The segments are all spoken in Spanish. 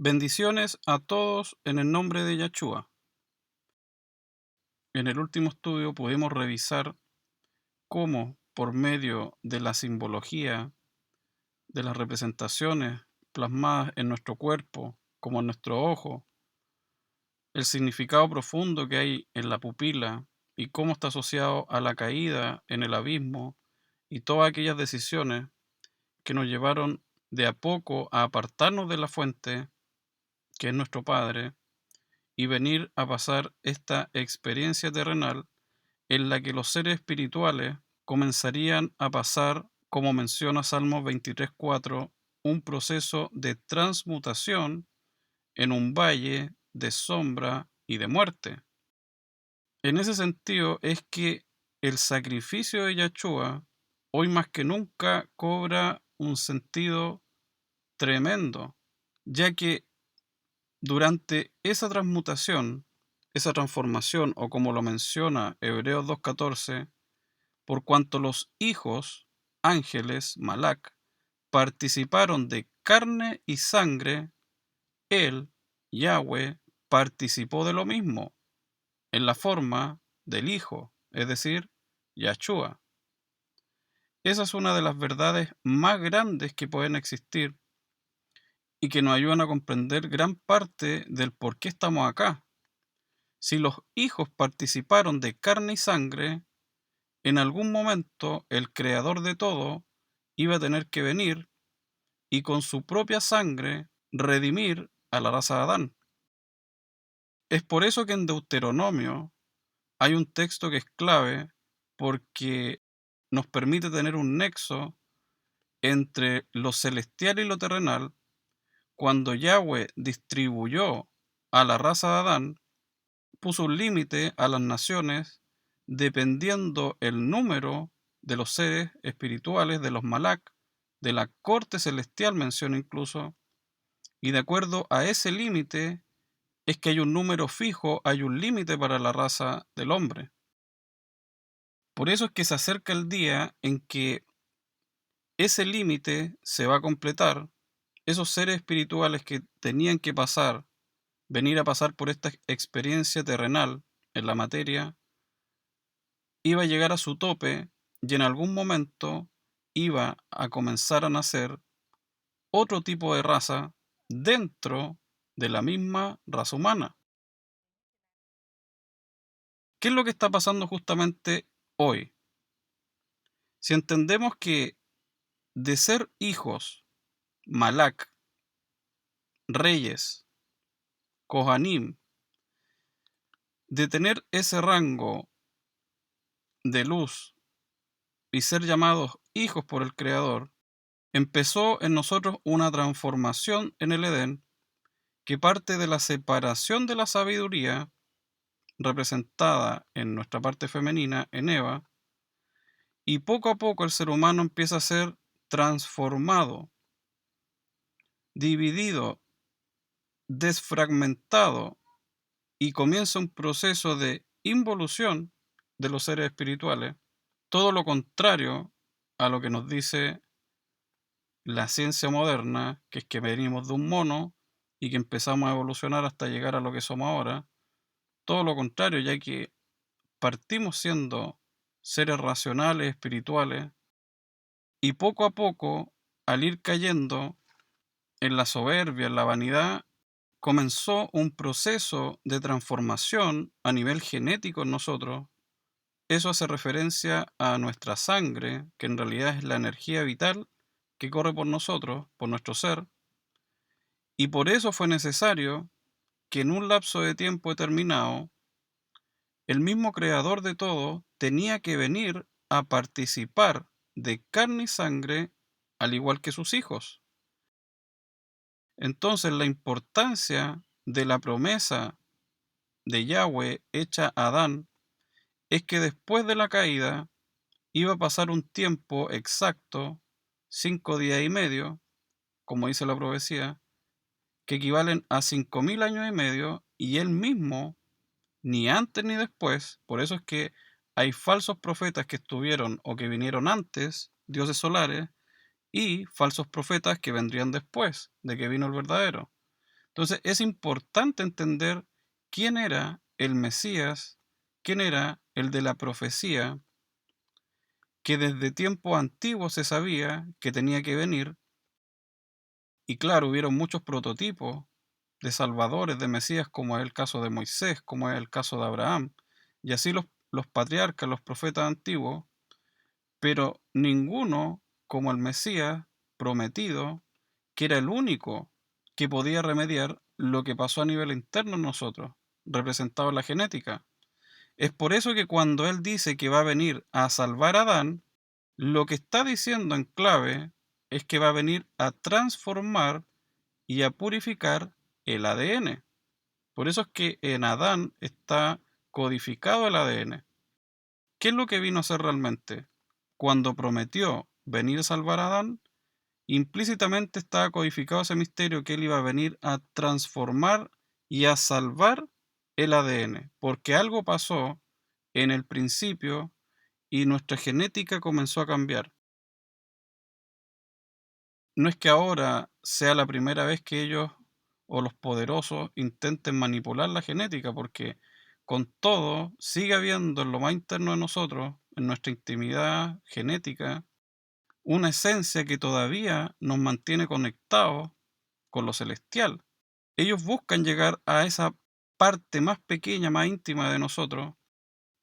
Bendiciones a todos en el nombre de Yachua. En el último estudio pudimos revisar cómo, por medio de la simbología, de las representaciones plasmadas en nuestro cuerpo, como en nuestro ojo, el significado profundo que hay en la pupila y cómo está asociado a la caída en el abismo y todas aquellas decisiones que nos llevaron de a poco a apartarnos de la fuente, que es nuestro Padre, y venir a pasar esta experiencia terrenal en la que los seres espirituales comenzarían a pasar, como menciona Salmos 23:4, un proceso de transmutación en un valle de sombra y de muerte. En ese sentido es que el sacrificio de Yahshua hoy más que nunca cobra un sentido tremendo, ya que durante esa transmutación, esa transformación, o como lo menciona Hebreos 2:14, por cuanto los hijos, ángeles, Malak, participaron de carne y sangre, él, Yahweh, participó de lo mismo, en la forma del Hijo, es decir, Yahshua. Esa es una de las verdades más grandes que pueden existir y que nos ayudan a comprender gran parte del por qué estamos acá. Si los hijos participaron de carne y sangre, en algún momento el creador de todo iba a tener que venir y con su propia sangre redimir a la raza de Adán. Es por eso que en Deuteronomio hay un texto que es clave porque nos permite tener un nexo entre lo celestial y lo terrenal. Cuando Yahweh distribuyó a la raza de Adán, puso un límite a las naciones dependiendo el número de los seres espirituales, de los Malak, de la corte celestial menciona incluso, y de acuerdo a ese límite es que hay un número fijo, hay un límite para la raza del hombre. Por eso es que se acerca el día en que ese límite se va a completar, esos seres espirituales que tenían que pasar, venir a pasar por esta experiencia terrenal en la materia, iba a llegar a su tope y en algún momento iba a comenzar a nacer otro tipo de raza dentro de la misma raza humana. ¿Qué es lo que está pasando justamente hoy? Si entendemos que de ser hijos, Malak, reyes, Kohanim, de tener ese rango de luz y ser llamados hijos por el Creador, empezó en nosotros una transformación en el Edén que parte de la separación de la sabiduría, representada en nuestra parte femenina, en Eva, y poco a poco el ser humano empieza a ser transformado, dividido, desfragmentado, y comienza un proceso de involución de los seres espirituales, todo lo contrario a lo que nos dice la ciencia moderna, que es que venimos de un mono y que empezamos a evolucionar hasta llegar a lo que somos ahora. Todo lo contrario, ya que partimos siendo seres racionales, espirituales, y poco a poco, al ir cayendo en la soberbia, en la vanidad, comenzó un proceso de transformación a nivel genético en nosotros. Eso hace referencia a nuestra sangre, que en realidad es la energía vital que corre por nosotros, por nuestro ser, y por eso fue necesario que en un lapso de tiempo determinado, el mismo creador de todo tenía que venir a participar de carne y sangre, al igual que sus hijos. Entonces, la importancia de la promesa de Yahweh hecha a Adán es que después de la caída iba a pasar un tiempo exacto, 5 días y medio, como dice la profecía, que equivalen a 5000 años y medio, y él mismo, ni antes ni después, por eso es que hay falsos profetas que estuvieron o que vinieron antes, dioses solares, y falsos profetas que vendrían después de que vino el verdadero. Entonces es importante entender quién era el Mesías, quién era el de la profecía, que desde tiempos antiguos se sabía que tenía que venir, y claro, hubieron muchos prototipos de salvadores, de Mesías, como es el caso de Moisés, como es el caso de Abraham, y así los patriarcas, los profetas antiguos, pero ninguno como el Mesías prometido, que era el único que podía remediar lo que pasó a nivel interno en nosotros, representado en la genética. Es por eso que cuando él dice que va a venir a salvar a Adán, lo que está diciendo en clave es que va a venir a transformar y a purificar el ADN. Por eso es que en Adán está codificado el ADN. ¿Qué es lo que vino a hacer realmente? Cuando prometió venir a salvar a Adán, implícitamente estaba codificado ese misterio que él iba a venir a transformar y a salvar el ADN, porque algo pasó en el principio y nuestra genética comenzó a cambiar. No es que ahora sea la primera vez que ellos o los poderosos intenten manipular la genética, porque con todo sigue habiendo en lo más interno de nosotros, en nuestra intimidad genética, una esencia que todavía nos mantiene conectados con lo celestial. Ellos buscan llegar a esa parte más pequeña, más íntima de nosotros,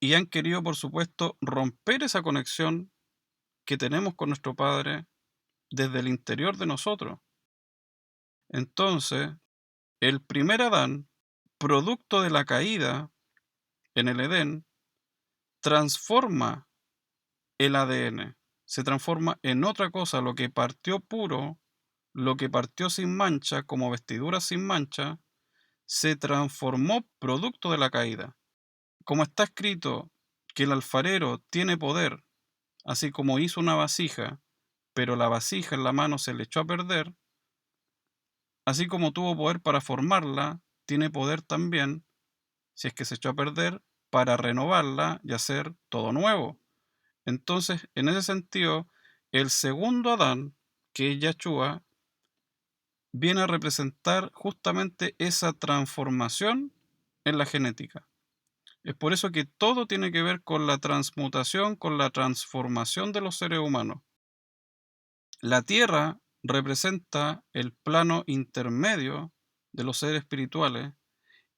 y han querido, por supuesto, romper esa conexión que tenemos con nuestro Padre desde el interior de nosotros. Entonces, el primer Adán, producto de la caída en el Edén, transforma el ADN, se transforma en otra cosa, lo que partió puro, lo que partió sin mancha, como vestidura sin mancha, se transformó producto de la caída. Como está escrito que el alfarero tiene poder, así como hizo una vasija, pero la vasija en la mano se le echó a perder, así como tuvo poder para formarla, tiene poder también, si es que se echó a perder, para renovarla y hacer todo nuevo. Entonces, en ese sentido, el segundo Adán, que es Yahshua, viene a representar justamente esa transformación en la genética. Es por eso que todo tiene que ver con la transmutación, con la transformación de los seres humanos. La tierra representa el plano intermedio de los seres espirituales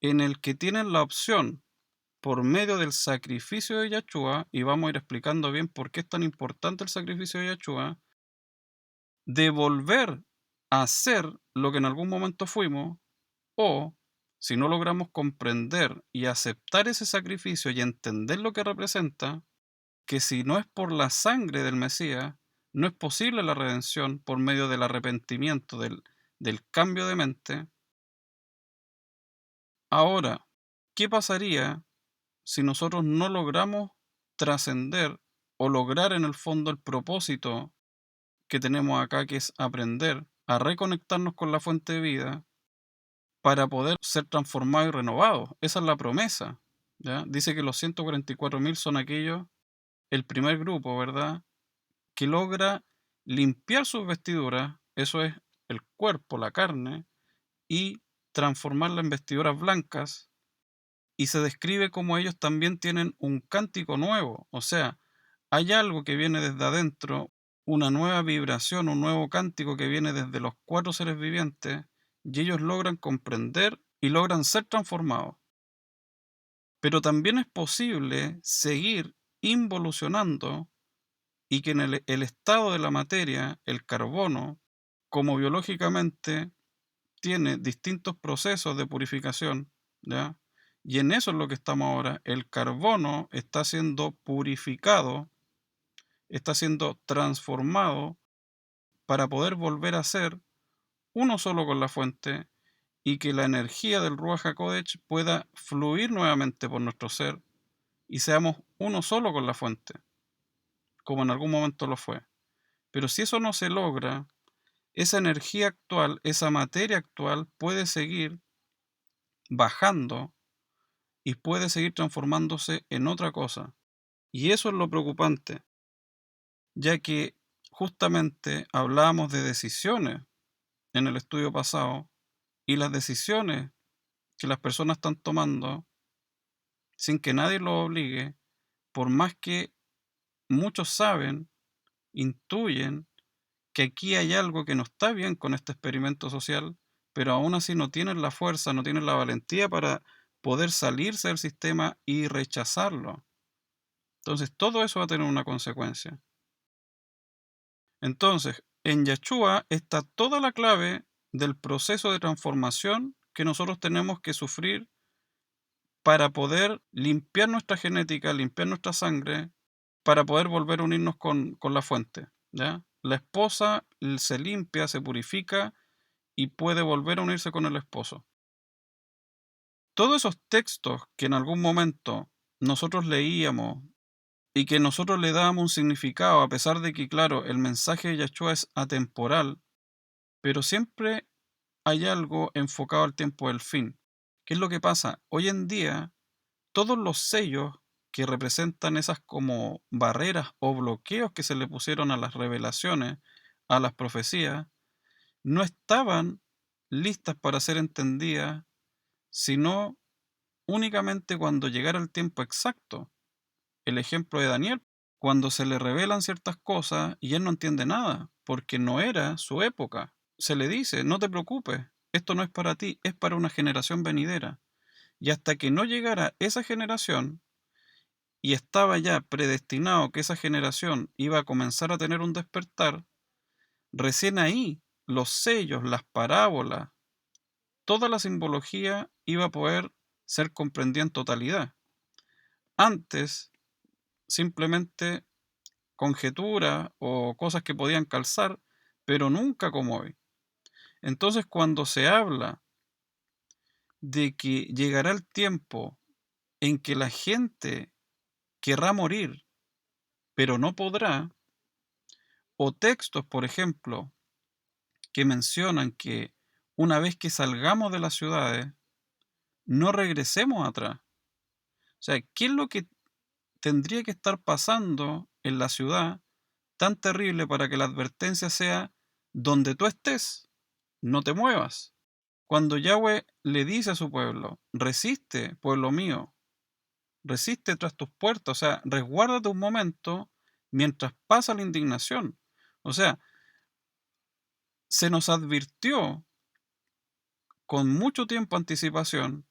en el que tienen la opción, por medio del sacrificio de Yahshua, y vamos a ir explicando bien por qué es tan importante el sacrificio de Yahshua, de volver a ser lo que en algún momento fuimos, o si no logramos comprender y aceptar ese sacrificio y entender lo que representa, que si no es por la sangre del Mesías, no es posible la redención por medio del arrepentimiento, del cambio de mente. Ahora, ¿qué pasaría si nosotros no logramos trascender o lograr en el fondo el propósito que tenemos acá, que es aprender a reconectarnos con la fuente de vida para poder ser transformados y renovados? Esa es la promesa, ¿ya? Dice que los 144.000 son aquellos, el primer grupo, ¿verdad?, que logra limpiar sus vestiduras, eso es el cuerpo, la carne, y transformarla en vestiduras blancas, y se describe como ellos también tienen un cántico nuevo, o sea, hay algo que viene desde adentro, una nueva vibración, un nuevo cántico que viene desde los cuatro seres vivientes, y ellos logran comprender y logran ser transformados. Pero también es posible seguir involucionando y que en el estado de la materia, el carbono, como biológicamente tiene distintos procesos de purificación, ¿ya? Y en eso es lo que estamos ahora. El carbono está siendo purificado, está siendo transformado para poder volver a ser uno solo con la fuente y que la energía del Ruach HaKodesh pueda fluir nuevamente por nuestro ser y seamos uno solo con la fuente, como en algún momento lo fue. Pero si eso no se logra, esa energía actual, esa materia actual puede seguir bajando y puede seguir transformándose en otra cosa. Y eso es lo preocupante, ya que justamente hablábamos de decisiones en el estudio pasado, Y las decisiones que las personas están tomando, sin que nadie los obligue, por más que muchos saben, intuyen que aquí hay algo que no está bien con este experimento social, pero aún así no tienen la fuerza, no tienen la valentía para poder salirse del sistema y rechazarlo. Entonces, todo eso va a tener una consecuencia. Entonces, en Yeshua está toda la clave del proceso de transformación que nosotros tenemos que sufrir para poder limpiar nuestra genética, limpiar nuestra sangre, para poder volver a unirnos con la fuente, ¿ya? La esposa se limpia, se purifica y puede volver a unirse con el esposo. Todos esos textos que en algún momento nosotros leíamos y que nosotros le dábamos un significado, a pesar de que, claro, el mensaje de Yahshua es atemporal, pero siempre hay algo enfocado al tiempo del fin. ¿Qué es lo que pasa? Hoy en día, todos los sellos que representan esas como barreras o bloqueos que se le pusieron a las revelaciones, a las profecías, no estaban listas para ser entendidas, sino únicamente cuando llegara el tiempo exacto. El ejemplo de Daniel, cuando se le revelan ciertas cosas y él no entiende nada, porque no era su época. Se le dice, no te preocupes, esto no es para ti, es para una generación venidera. Y hasta que no llegara esa generación, y estaba ya predestinado que esa generación iba a comenzar a tener un despertar, recién ahí los sellos, las parábolas, toda la simbología iba a poder ser comprendida en totalidad. Antes, simplemente conjeturas o cosas que podían calzar, pero nunca como hoy. Entonces, cuando se habla de que llegará el tiempo en que la gente querrá morir, pero no podrá, o textos, por ejemplo, que mencionan que una vez que salgamos de las ciudades, no regresemos atrás. O sea, ¿qué es lo que tendría que estar pasando en la ciudad tan terrible para que la advertencia sea donde tú estés, no te muevas? Cuando Yahweh le dice a su pueblo, resiste, pueblo mío, resiste tras tus puertas, o sea, resguárdate un momento mientras pasa la indignación. O sea, se nos advirtió con mucho tiempo de anticipación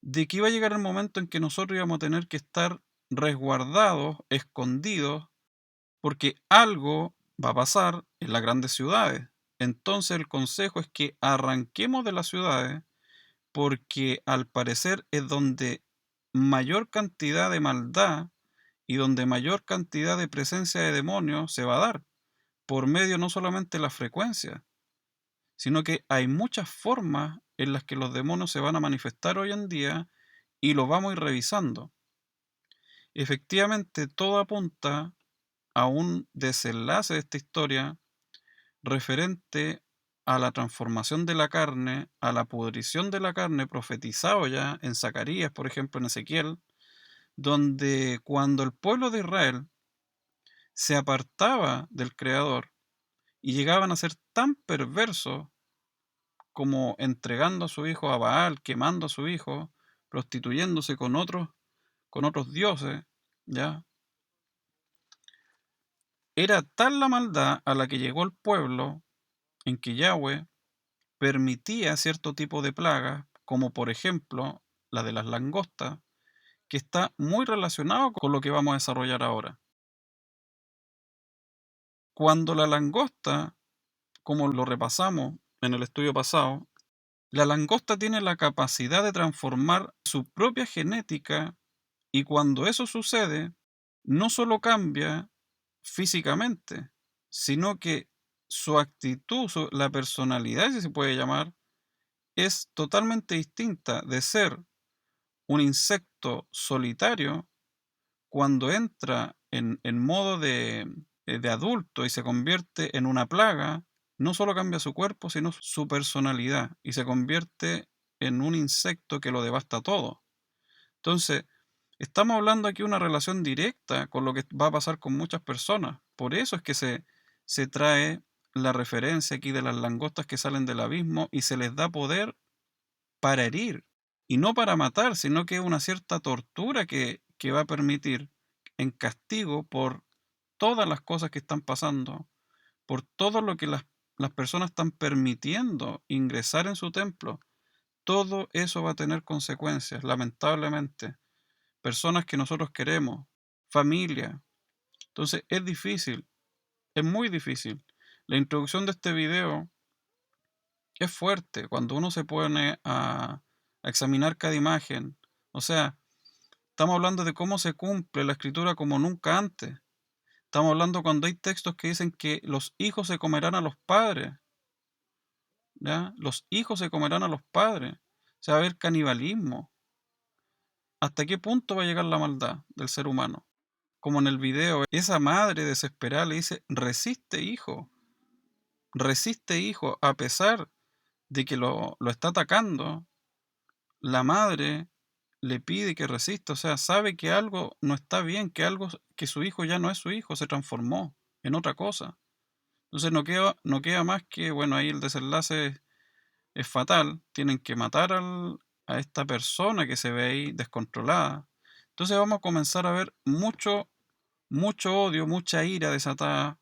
de que iba a llegar el momento en que nosotros íbamos a tener que estar resguardados, escondidos, porque algo va a pasar en las grandes ciudades. Entonces el consejo es que arranquemos de las ciudades porque al parecer es donde mayor cantidad de maldad y donde mayor cantidad de presencia de demonios se va a dar, por medio no solamente de la frecuencia, sino que hay muchas formas en las que los demonios se van a manifestar hoy en día y lo vamos a ir revisando. Efectivamente, todo apunta a un desenlace de esta historia referente a la transformación de la carne, a la pudrición de la carne, profetizado ya en Zacarías, por ejemplo, en Ezequiel, donde cuando el pueblo de Israel se apartaba del Creador y llegaban a ser tan perversos como entregando a su hijo a Baal, quemando a su hijo, prostituyéndose con otros dioses, ¿ya? Era tal la maldad a la que llegó el pueblo en que Yahweh permitía cierto tipo de plagas, como por ejemplo la de las langostas, que está muy relacionado con lo que vamos a desarrollar ahora. Cuando la langosta, como lo repasamos en el estudio pasado, la langosta tiene la capacidad de transformar su propia genética y cuando eso sucede, no solo cambia físicamente, sino que su actitud, la personalidad, si se puede llamar, es totalmente distinta de ser un insecto solitario cuando entra en modo de adulto y se convierte en una plaga, no solo cambia su cuerpo, sino su personalidad y se convierte en un insecto que lo devasta todo. Entonces, estamos hablando aquí de una relación directa con lo que va a pasar con muchas personas. Por eso es que se trae la referencia aquí de las langostas que salen del abismo y se les da poder para herir y no para matar, sino que es una cierta tortura que va a permitir en castigo por todas las cosas que están pasando, por todo lo que las personas están permitiendo ingresar en su templo. Todo eso va a tener consecuencias, lamentablemente. Personas que nosotros queremos, familia. Entonces es difícil, es muy difícil. La introducción de este video es fuerte cuando uno se pone a examinar cada imagen. O sea, estamos hablando de cómo se cumple la escritura como nunca antes. Estamos hablando cuando hay textos que dicen que los hijos se comerán a los padres. ¿Ya? Los hijos se comerán a los padres. Se va a ver canibalismo. ¿Hasta qué punto va a llegar la maldad del ser humano? Como en el video, esa madre desesperada le dice, resiste hijo, a pesar de que lo está atacando, la madre le pide que resista, o sea, sabe que algo no está bien, que su hijo ya no es su hijo, se transformó en otra cosa. Entonces no queda más que, bueno, ahí el desenlace es fatal, tienen que matar a esta persona que se ve ahí descontrolada. Entonces vamos a comenzar a ver mucho odio, mucha ira desatada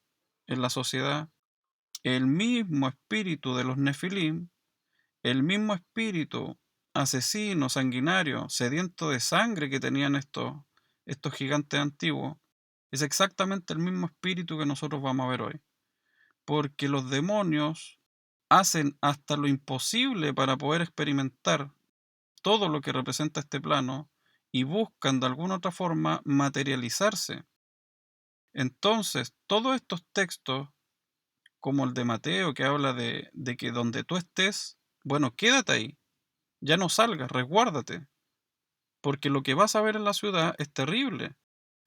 en la sociedad. El mismo espíritu de los Nefilim, el mismo espíritu asesino, sanguinario, sediento de sangre que tenían estos gigantes antiguos, es exactamente el mismo espíritu que nosotros vamos a ver hoy. Porque los demonios hacen hasta lo imposible para poder experimentar todo lo que representa este plano y buscan de alguna otra forma materializarse. Entonces, todos estos textos, como el de Mateo, que habla de que donde tú estés, bueno, quédate ahí, ya no salgas, resguárdate, porque lo que vas a ver en la ciudad es terrible.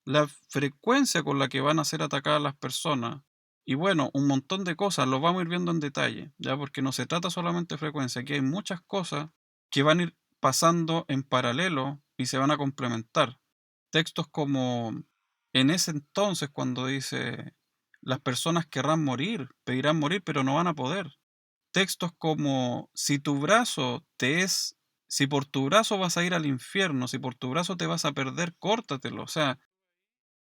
La frecuencia con la que van a ser atacadas las personas, y bueno, un montón de cosas, lo vamos a ir viendo en detalle, ya porque no se trata solamente de frecuencia, aquí hay muchas cosas que van a ir pasando en paralelo y se van a complementar. Textos como en ese entonces cuando dice las personas querrán morir, pedirán morir, pero no van a poder. Textos como si por tu brazo vas a ir al infierno, si por tu brazo te vas a perder, córtatelo. O sea,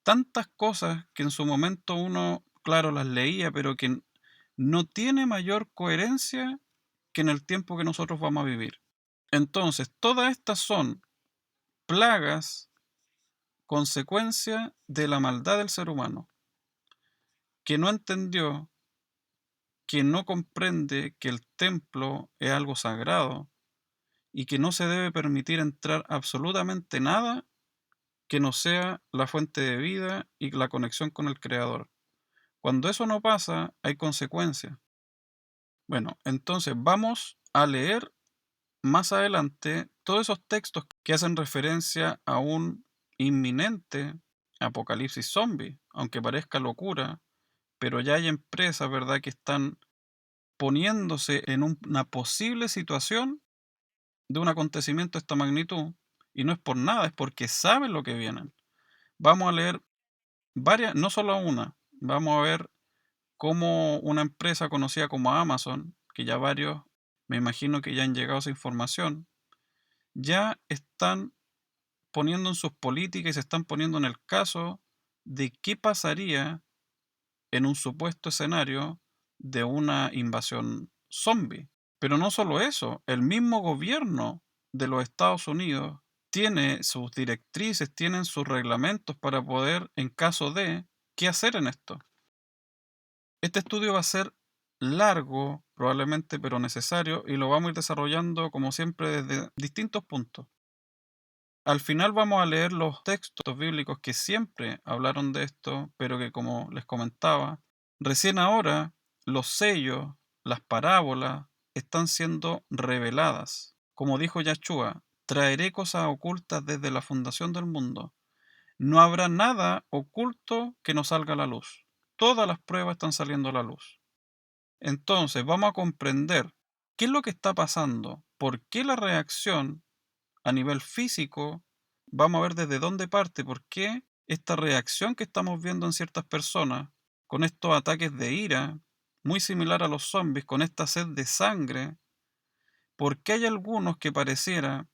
tantas cosas que en su momento uno, claro, las leía, pero que no tiene mayor coherencia que en el tiempo que nosotros vamos a vivir. Entonces, todas estas son plagas, consecuencia de la maldad del ser humano, que no entendió, que no comprende que el templo es algo sagrado y que no se debe permitir entrar absolutamente nada que no sea la fuente de vida y la conexión con el Creador. Cuando eso no pasa, hay consecuencias. Bueno, entonces vamos a leer más adelante todos esos textos que hacen referencia a un inminente apocalipsis zombie, aunque parezca locura, pero ya hay empresas, ¿verdad?, que están poniéndose en una posible situación de un acontecimiento de esta magnitud, y no es por nada, es porque saben lo que vienen. Vamos a leer varias, no solo una, vamos a ver cómo una empresa conocida como Amazon, que ya varios, me imagino que ya han llegado a esa información, ya están poniendo en sus políticas y se están poniendo en el caso de qué pasaría en un supuesto escenario de una invasión zombie. Pero no solo eso, el mismo gobierno de los Estados Unidos tiene sus directrices, tienen sus reglamentos para poder, en caso de, qué hacer en esto. Este estudio va a ser largo, probablemente, pero necesario, y lo vamos a ir desarrollando, como siempre, desde distintos puntos. Al final vamos a leer los textos bíblicos que siempre hablaron de esto, pero que, como les comentaba, recién ahora los sellos, las parábolas, están siendo reveladas. Como dijo Yahshua, traeré cosas ocultas desde la fundación del mundo. No habrá nada oculto que no salga a la luz. Todas las pruebas están saliendo a la luz. Entonces vamos a comprender qué es lo que está pasando, por qué la reacción a nivel físico, vamos a ver desde dónde parte, por qué esta reacción que estamos viendo en ciertas personas con estos ataques de ira, muy similar a los zombies, con esta sed de sangre, porque hay algunos que pareciera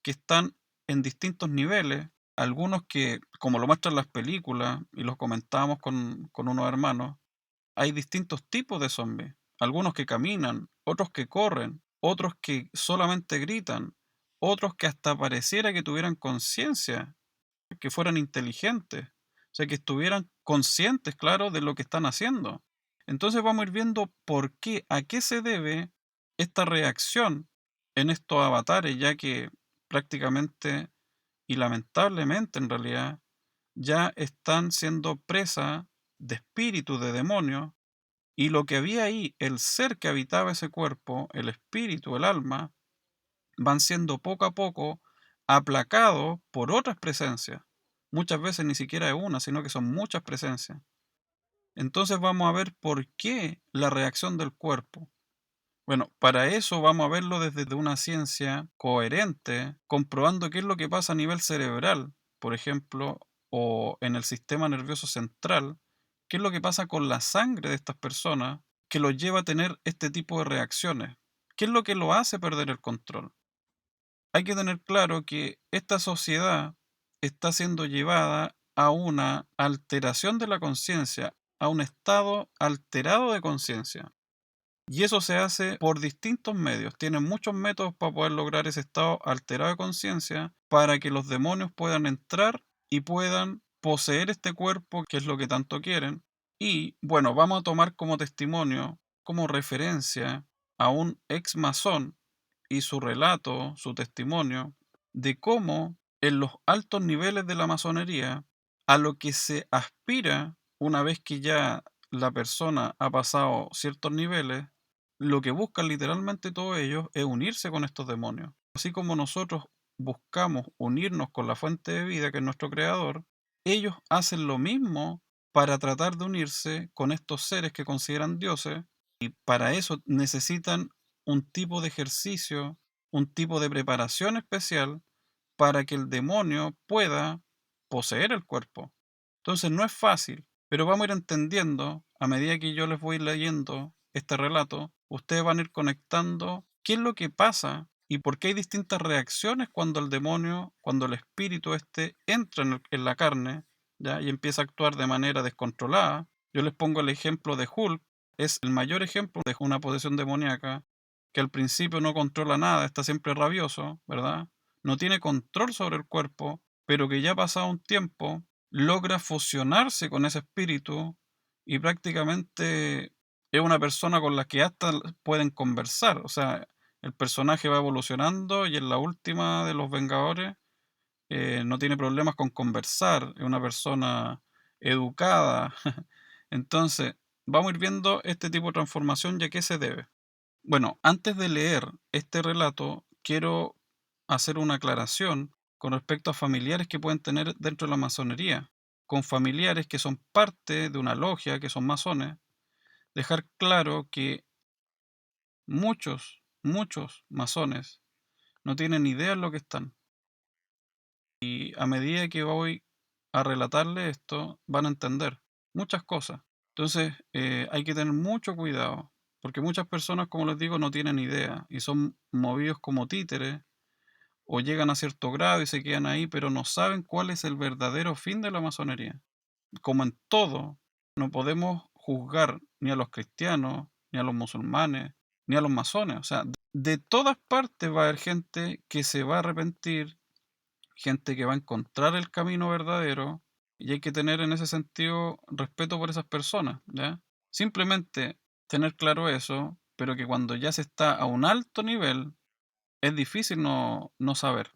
que están en distintos niveles, algunos que, como lo muestran las películas, y los comentábamos con unos hermanos, hay distintos tipos de zombies. Algunos que caminan, otros que corren, otros que solamente gritan, otros que hasta pareciera que tuvieran conciencia, que fueran inteligentes, o sea, que estuvieran conscientes, claro, de lo que están haciendo. Entonces vamos a ir viendo por qué, a qué se debe esta reacción en estos avatares, ya que prácticamente y lamentablemente en realidad ya están siendo presa de espíritus, de demonios, y lo que había ahí, el ser que habitaba ese cuerpo, el espíritu, el alma, van siendo poco a poco aplacados por otras presencias. Muchas veces ni siquiera es una, sino que son muchas presencias. Entonces vamos a ver por qué la reacción del cuerpo. Bueno, para eso vamos a verlo desde una ciencia coherente, comprobando qué es lo que pasa a nivel cerebral, por ejemplo, o en el sistema nervioso central, qué es lo que pasa con la sangre de estas personas que los lleva a tener este tipo de reacciones, qué es lo que lo hace perder el control. Hay que tener claro que esta sociedad está siendo llevada a una alteración de la conciencia, a un estado alterado de conciencia. Y eso se hace por distintos medios. Tienen muchos métodos para poder lograr ese estado alterado de conciencia para que los demonios puedan entrar y puedan poseer este cuerpo, que es lo que tanto quieren. Y bueno, vamos a tomar como testimonio, como referencia a un ex masón y su relato, su testimonio, de cómo en los altos niveles de la masonería, a lo que se aspira una vez que ya la persona ha pasado ciertos niveles, lo que buscan literalmente todos ellos es unirse con estos demonios. Así como nosotros buscamos unirnos con la fuente de vida, que es nuestro creador, ellos hacen lo mismo para tratar de unirse con estos seres que consideran dioses, y para eso necesitan un tipo de ejercicio, un tipo de preparación especial para que el demonio pueda poseer el cuerpo. Entonces no es fácil, pero vamos a ir entendiendo a medida que yo les voy leyendo este relato, ustedes van a ir conectando qué es lo que pasa y por qué hay distintas reacciones cuando el demonio, cuando el espíritu este entra en la carne, ¿ya? Y empieza a actuar de manera descontrolada. Yo les pongo el ejemplo de Hulk, es el mayor ejemplo de una posesión demoníaca, que al principio no controla nada, está siempre rabioso, ¿verdad? No tiene control sobre el cuerpo, pero que ya pasado un tiempo logra fusionarse con ese espíritu y prácticamente es una persona con la que hasta pueden conversar. O sea, el personaje va evolucionando y en la última de los Vengadores no tiene problemas con conversar, es una persona educada. Entonces, vamos a ir viendo este tipo de transformación y a qué se debe. Bueno, antes de leer este relato, quiero hacer una aclaración con respecto a familiares que pueden tener dentro de la masonería, con familiares que son parte de una logia, que son masones, dejar claro que muchos masones no tienen idea de lo que están. Y a medida que voy a relatarles esto, van a entender muchas cosas. Entonces, hay que tener mucho cuidado, porque muchas personas, como les digo, no tienen idea y son movidos como títeres o llegan a cierto grado y se quedan ahí, pero no saben cuál es el verdadero fin de la masonería. Como en todo, no podemos juzgar ni a los cristianos, ni a los musulmanes, ni a los masones. O sea, de todas partes va a haber gente que se va a arrepentir, gente que va a encontrar el camino verdadero, y hay que tener en ese sentido respeto por esas personas, ¿ya? Simplemente tener claro eso, pero que cuando ya se está a un alto nivel, es difícil no saber.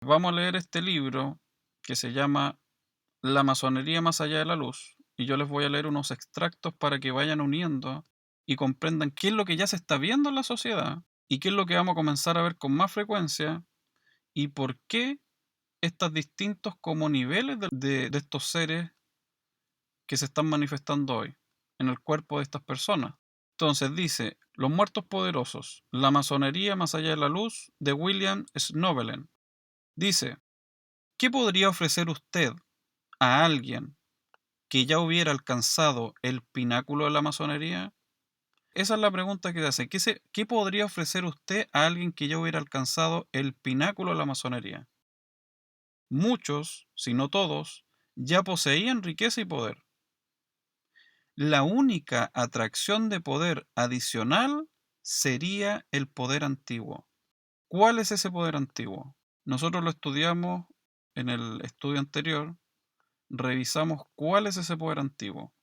Vamos a leer este libro que se llama La masonería más allá de la luz, y yo les voy a leer unos extractos para que vayan uniendo y comprendan qué es lo que ya se está viendo en la sociedad y qué es lo que vamos a comenzar a ver con más frecuencia y por qué estos distintos como niveles de estos seres que se están manifestando hoy en el cuerpo de estas personas. Entonces dice, Los muertos poderosos, la masonería más allá de la luz, de William Snobelen. Dice, ¿qué podría ofrecer usted a alguien que ya hubiera alcanzado el pináculo de la masonería? Esa es la pregunta que se hace. ¿Qué podría ofrecer usted a alguien que ya hubiera alcanzado el pináculo de la masonería? Muchos, si no todos, ya poseían riqueza y poder. La única atracción de poder adicional sería el poder antiguo. ¿Cuál es ese poder antiguo? Nosotros lo estudiamos en el estudio anterior, revisamos cuál es ese poder antiguo.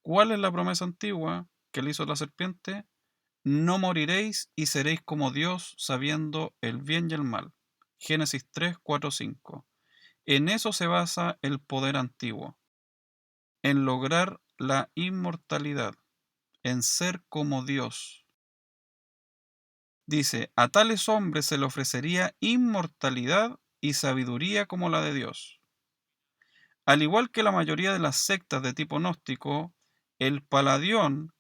¿Cuál es la promesa antigua que le hizo la serpiente? No moriréis y seréis como Dios, sabiendo el bien y el mal. Génesis 3, 4, 5. En eso se basa el poder antiguo, en lograr la inmortalidad, en ser como Dios. Dice, a tales hombres se le ofrecería inmortalidad y sabiduría como la de Dios. Al igual que la mayoría de las sectas de tipo gnóstico, el Paladión,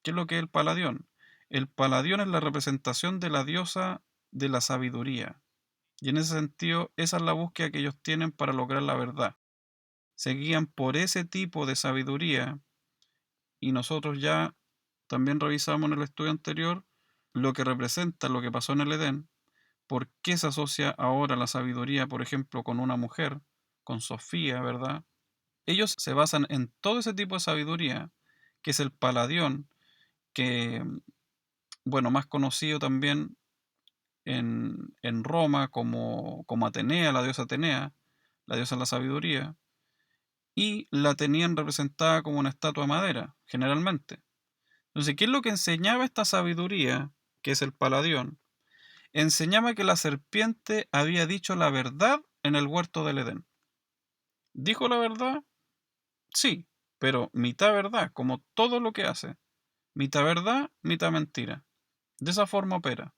¿qué es lo que es el Paladión? El Paladión es la representación de la diosa de la sabiduría. Y en ese sentido, esa es la búsqueda que ellos tienen para lograr la verdad. Se guían por ese tipo de sabiduría y nosotros ya también revisamos en el estudio anterior lo que representa lo que pasó en el Edén, por qué se asocia ahora la sabiduría, por ejemplo, con una mujer, con Sofía, ¿verdad? Ellos se basan en todo ese tipo de sabiduría, que es el Paladión, que, bueno, más conocido también en Roma como Atenea, la diosa Atenea, la diosa de la sabiduría, y la tenían representada como una estatua de madera, generalmente. Entonces, ¿qué es lo que enseñaba esta sabiduría, que es el Paladión? Enseñaba que la serpiente había dicho la verdad en el huerto del Edén. ¿Dijo la verdad? Sí, pero mitad verdad, como todo lo que hace. Mitad verdad, mitad mentira. De esa forma opera.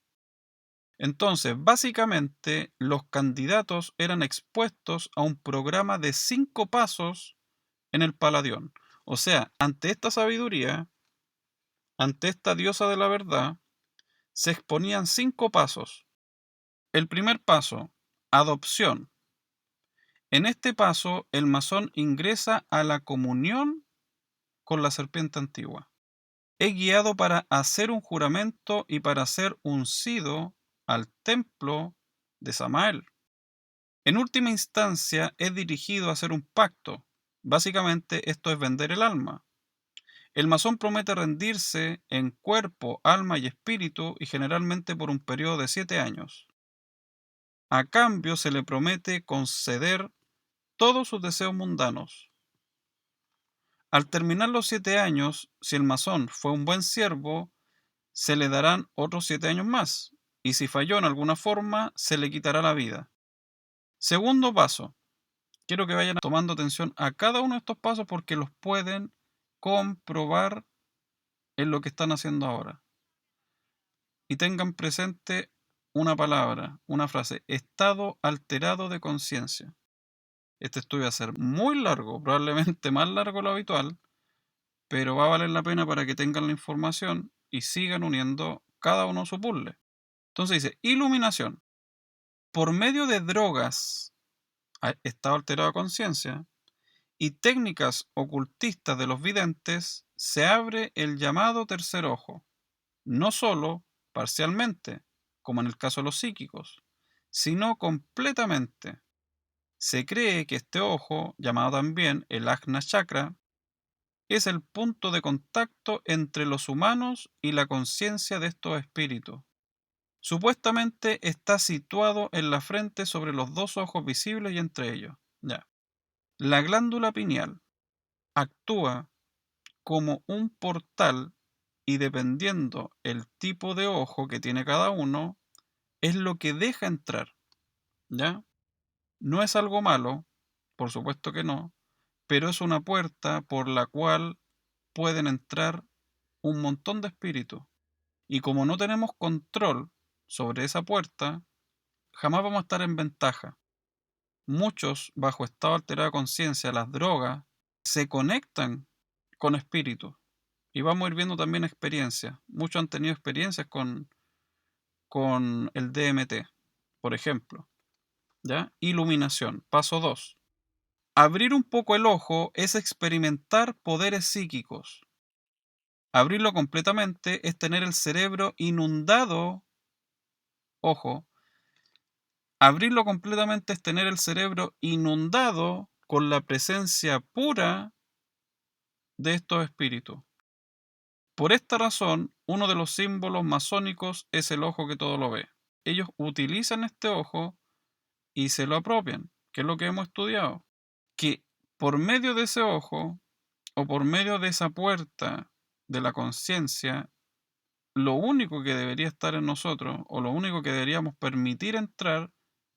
Entonces, básicamente, los candidatos eran expuestos a un programa de 5 pasos en el Paladión. O sea, ante esta sabiduría, ante esta diosa de la verdad, se exponían 5 pasos. El primer paso, adopción. En este paso, el masón ingresa a la comunión con la serpiente antigua. Es guiado para hacer un juramento y para ser uncido al templo de Samael. En última instancia, es dirigido a hacer un pacto. Básicamente, esto es vender el alma. El masón promete rendirse en cuerpo, alma y espíritu y generalmente por un periodo de 7 años. A cambio, se le promete conceder todos sus deseos mundanos. Al terminar los 7 años, si el masón fue un buen siervo, se le darán otros 7 años más, y si falló en alguna forma, se le quitará la vida. Segundo paso. Quiero que vayan tomando atención a cada uno de estos pasos porque los pueden comprobar en lo que están haciendo ahora. Y tengan presente una palabra, una frase, estado alterado de conciencia. Este estudio va a ser muy largo, probablemente más largo de lo habitual, pero va a valer la pena para que tengan la información y sigan uniendo cada uno su puzzle. Entonces dice, iluminación. Por medio de drogas, estado alterado de conciencia, y técnicas ocultistas de los videntes, se abre el llamado tercer ojo, no solo parcialmente, como en el caso de los psíquicos, sino completamente. Se cree que este ojo, llamado también el Ajna Chakra, es el punto de contacto entre los humanos y la conciencia de estos espíritus. Supuestamente está situado en la frente sobre los 2 ojos visibles y entre ellos. Ya. La glándula pineal actúa como un portal y dependiendo el tipo de ojo que tiene cada uno, es lo que deja entrar. ¿Ya? No es algo malo, por supuesto que no, pero es una puerta por la cual pueden entrar un montón de espíritus. Y como no tenemos control sobre esa puerta, jamás vamos a estar en ventaja. Muchos, bajo estado alterado de conciencia, las drogas, se conectan con espíritus. Y vamos a ir viendo también experiencias. Muchos han tenido experiencias con el DMT, por ejemplo. ¿Ya? Iluminación. Paso 2. Abrir un poco el ojo es experimentar poderes psíquicos. Abrirlo completamente es tener el cerebro inundado, ojo, abrirlo completamente es tener el cerebro inundado con la presencia pura de estos espíritus. Por esta razón, uno de los símbolos masónicos es el ojo que todo lo ve. Ellos utilizan este ojo y se lo apropian, que es lo que hemos estudiado. Que por medio de ese ojo o por medio de esa puerta de la conciencia, lo único que debería estar en nosotros o lo único que deberíamos permitir entrar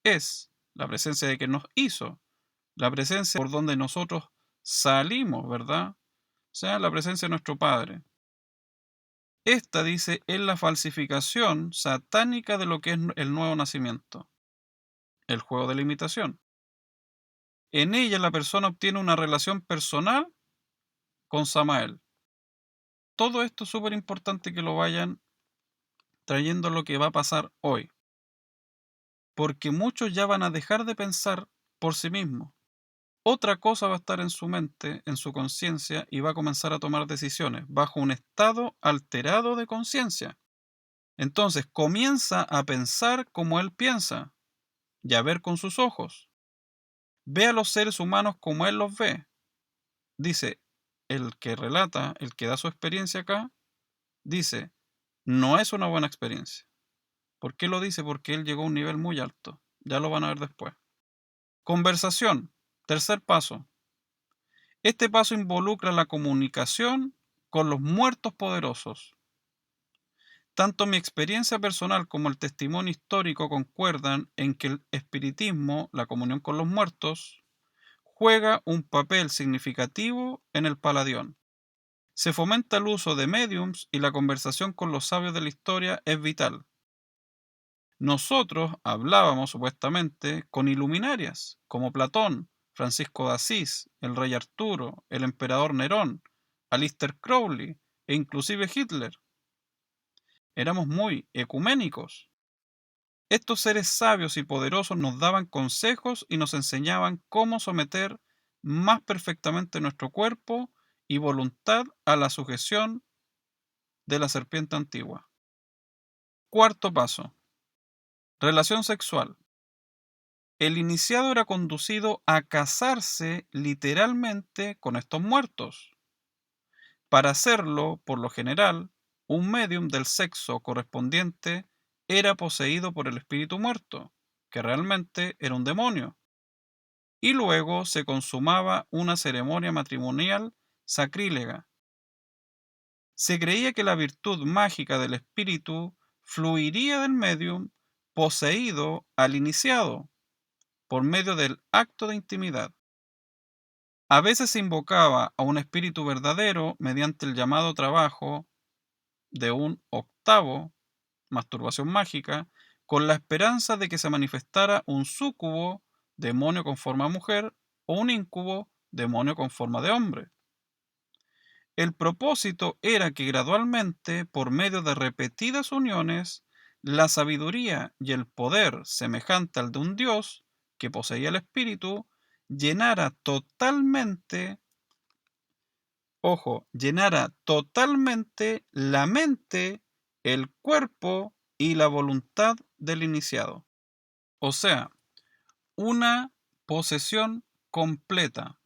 es la presencia de que nos hizo, la presencia por donde nosotros salimos, ¿verdad? O sea, la presencia de nuestro Padre. Esta, dice, es la falsificación satánica de lo que es el nuevo nacimiento, el juego de la imitación. En ella la persona obtiene una relación personal con Samael. Todo esto es súper importante que lo vayan trayendo lo que va a pasar hoy, porque muchos ya van a dejar de pensar por sí mismos. Otra cosa va a estar en su mente, en su conciencia, y va a comenzar a tomar decisiones bajo un estado alterado de conciencia. Entonces comienza a pensar como él piensa y a ver con sus ojos. Ve a los seres humanos como él los ve. Dice, el que relata, el que da su experiencia acá, dice, no es una buena experiencia. ¿Por qué lo dice? Porque él llegó a un nivel muy alto. Ya lo van a ver después. Conversación. Tercer paso. Este paso involucra la comunicación con los muertos poderosos. Tanto mi experiencia personal como el testimonio histórico concuerdan en que el espiritismo, la comunión con los muertos, juega un papel significativo en el Paladión. Se fomenta el uso de mediums y la conversación con los sabios de la historia es vital. Nosotros hablábamos supuestamente con iluminarias, como Platón, Francisco de Asís, el rey Arturo, el emperador Nerón, Aleister Crowley e inclusive Hitler. Éramos muy ecuménicos. Estos seres sabios y poderosos nos daban consejos y nos enseñaban cómo someter más perfectamente nuestro cuerpo y voluntad a la sujeción de la serpiente antigua. Cuarto paso. Relación sexual. El iniciado era conducido a casarse literalmente con estos muertos. Para hacerlo, por lo general, un medium del sexo correspondiente era poseído por el espíritu muerto, que realmente era un demonio, y luego se consumaba una ceremonia matrimonial sacrílega. Se creía que la virtud mágica del espíritu fluiría del medium poseído al iniciado por medio del acto de intimidad. A veces se invocaba a un espíritu verdadero mediante el llamado trabajo de un octavo, masturbación mágica, con la esperanza de que se manifestara un súcubo, demonio con forma de mujer, o un íncubo, demonio con forma de hombre. El propósito era que gradualmente, por medio de repetidas uniones, la sabiduría y el poder semejante al de un dios que poseía el espíritu, llenara totalmente, ojo, llenara totalmente la mente, el cuerpo y la voluntad del iniciado. O sea, una posesión completa,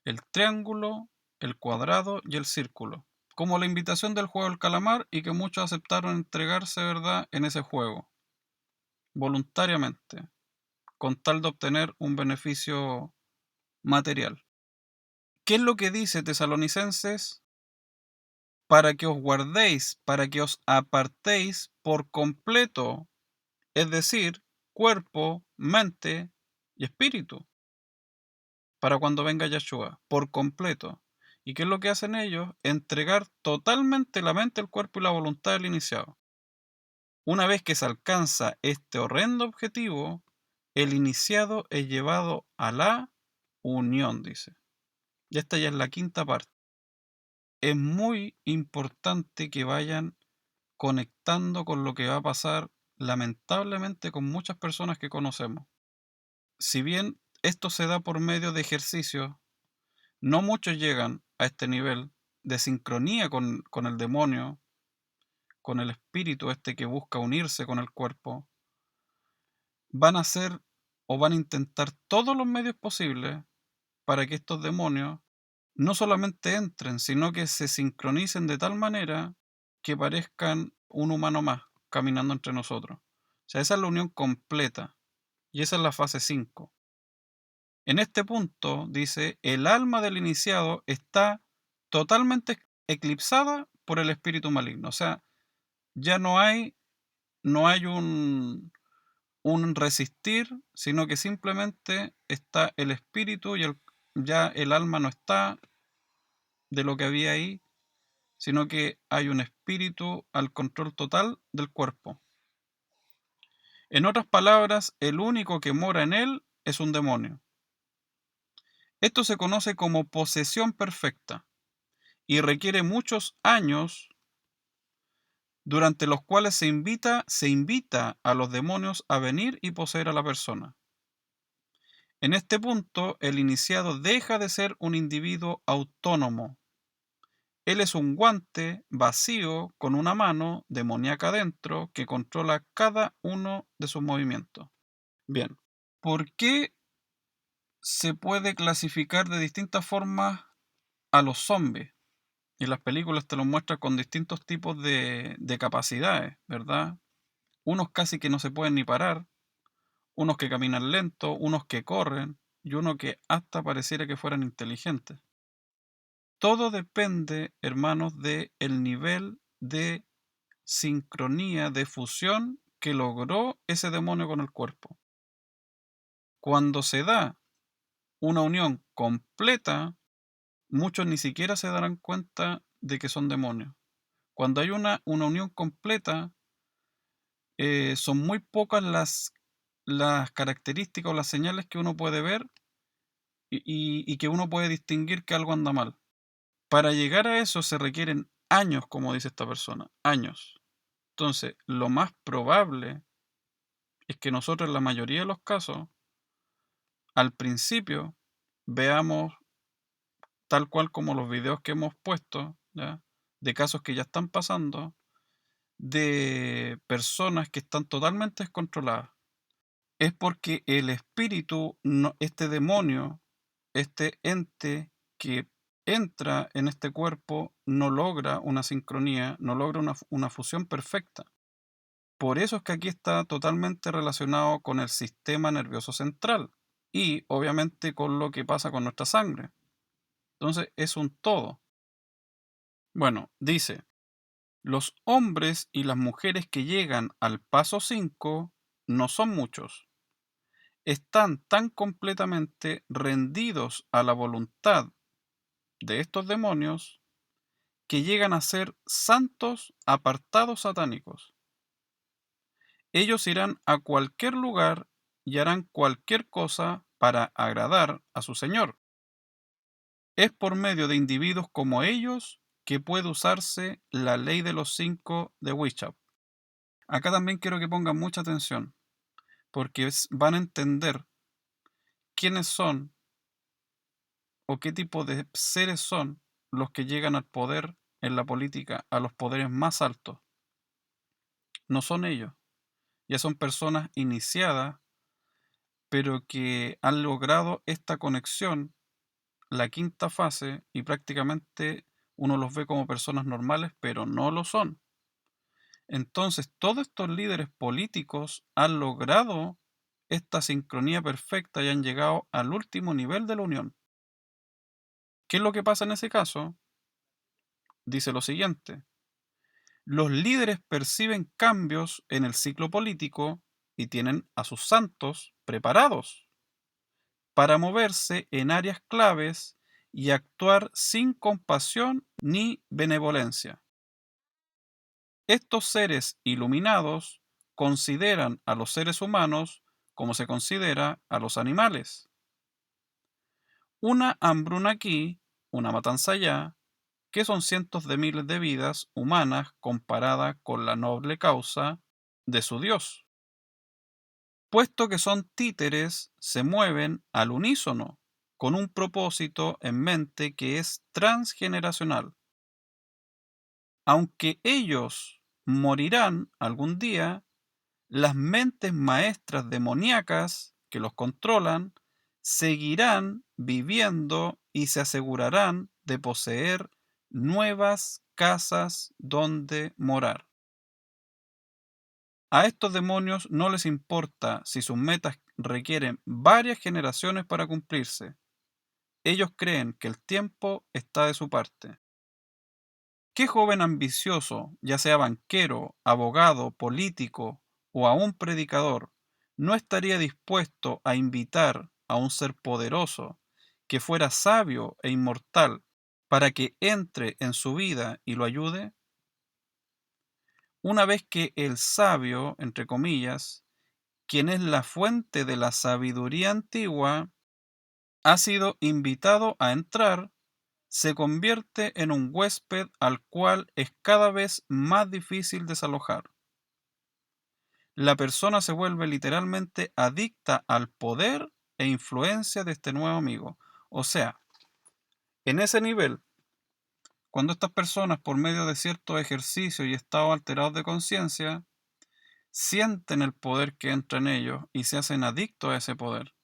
el triángulo, el cuadrado y el círculo. Como la invitación del juego del calamar y que muchos aceptaron entregarse, ¿verdad?, en ese juego, voluntariamente, con tal de obtener un beneficio material. ¿Qué es lo que dice Tesalonicenses? Para que os guardéis, para que os apartéis por completo, es decir, cuerpo, mente y espíritu, para cuando venga Yeshua, por completo. ¿Y qué es lo que hacen ellos? Entregar totalmente la mente, el cuerpo y la voluntad del iniciado. Una vez que se alcanza este horrendo objetivo, el iniciado es llevado a la unión, dice. Y esta ya es la quinta parte. Es muy importante que vayan conectando con lo que va a pasar lamentablemente con muchas personas que conocemos. Si bien esto se da por medio de ejercicios, no muchos llegan a este nivel de sincronía con el demonio, con el espíritu este que busca unirse con el cuerpo, van a hacer o van a intentar todos los medios posibles para que estos demonios no solamente entren, sino que se sincronicen de tal manera que parezcan un humano más caminando entre nosotros. O sea, esa es la unión completa y esa es la fase 5. En este punto, dice, el alma del iniciado está totalmente eclipsada por el espíritu maligno. O sea, ya no hay un resistir, sino que simplemente está el espíritu y ya el alma no está de lo que había ahí, sino que hay un espíritu al control total del cuerpo. En otras palabras, el único que mora en él es un demonio. Esto se conoce como posesión perfecta y requiere muchos años durante los cuales se invita a los demonios a venir y poseer a la persona. En este punto, el iniciado deja de ser un individuo autónomo. Él es un guante vacío con una mano demoníaca dentro que controla cada uno de sus movimientos. Bien, ¿por qué se puede clasificar de distintas formas a los zombies? Y las películas te los muestran con distintos tipos de capacidades, ¿verdad? Unos casi que no se pueden ni parar, unos que caminan lento, unos que corren y uno que hasta pareciera que fueran inteligentes. Todo depende, hermanos, de el nivel de sincronía, de fusión que logró ese demonio con el cuerpo. Cuando se da una unión completa, muchos ni siquiera se darán cuenta de que son demonios. Cuando hay una unión completa, son muy pocas las características o las señales que uno puede ver y que uno puede distinguir que algo anda mal. Para llegar a eso se requieren años, como dice esta persona, años. Entonces, lo más probable es que nosotros en la mayoría de los casos, al principio, veamos tal cual como los videos que hemos puesto, ¿ya? De casos que ya están pasando, de personas que están totalmente descontroladas. Es porque el espíritu, este demonio, este ente que entra en este cuerpo, no logra una sincronía, no logra una fusión perfecta. Por eso es que aquí está totalmente relacionado con el sistema nervioso central y obviamente con lo que pasa con nuestra sangre. Entonces es un todo. Bueno, dice, los hombres y las mujeres que llegan al paso 5 no son muchos. Están tan completamente rendidos a la voluntad de estos demonios que llegan a ser santos apartados satánicos. Ellos irán a cualquier lugar y harán cualquier cosa para agradar a su Señor. Es por medio de individuos como ellos que puede usarse la ley de los 5 de Wickham. Acá también quiero que pongan mucha atención, porque van a entender quiénes son o qué tipo de seres son los que llegan al poder en la política, a los poderes más altos. No son ellos, ya son personas iniciadas, pero que han logrado esta conexión, la quinta fase, y prácticamente uno los ve como personas normales, pero no lo son. Entonces, todos estos líderes políticos han logrado esta sincronía perfecta y han llegado al último nivel de la unión. ¿Qué es lo que pasa en ese caso? Dice lo siguiente: los líderes perciben cambios en el ciclo político y tienen a sus santos preparados para moverse en áreas claves y actuar sin compasión ni benevolencia. Estos seres iluminados consideran a los seres humanos como se considera a los animales. Una hambruna aquí, una matanza allá, que son cientos de miles de vidas humanas comparada con la noble causa de su Dios. Puesto que son títeres, se mueven al unísono, con un propósito en mente que es transgeneracional. Aunque ellos morirán algún día, las mentes maestras demoníacas que los controlan seguirán viviendo y se asegurarán de poseer nuevas casas donde morar. A estos demonios no les importa si sus metas requieren varias generaciones para cumplirse. Ellos creen que el tiempo está de su parte. ¿Qué joven ambicioso, ya sea banquero, abogado, político o aún predicador, no estaría dispuesto a invitar a un ser poderoso que fuera sabio e inmortal para que entre en su vida y lo ayude? Una vez que el sabio, entre comillas, quien es la fuente de la sabiduría antigua, ha sido invitado a entrar, se convierte en un huésped al cual es cada vez más difícil desalojar. La persona se vuelve literalmente adicta al poder e influencia de este nuevo amigo. O sea, en ese nivel, cuando estas personas, por medio de ciertos ejercicios y estados alterados de conciencia, sienten el poder que entra en ellos y se hacen adictos a ese poder.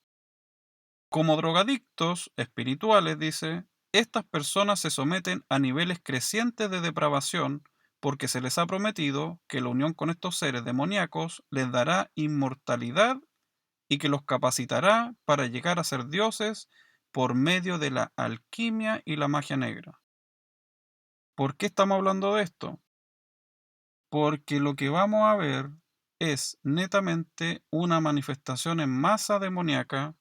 Como drogadictos espirituales, dice, estas personas se someten a niveles crecientes de depravación porque se les ha prometido que la unión con estos seres demoníacos les dará inmortalidad y que los capacitará para llegar a ser dioses por medio de la alquimia y la magia negra. ¿Por qué estamos hablando de esto? Porque lo que vamos a ver es netamente una manifestación en masa demoníaca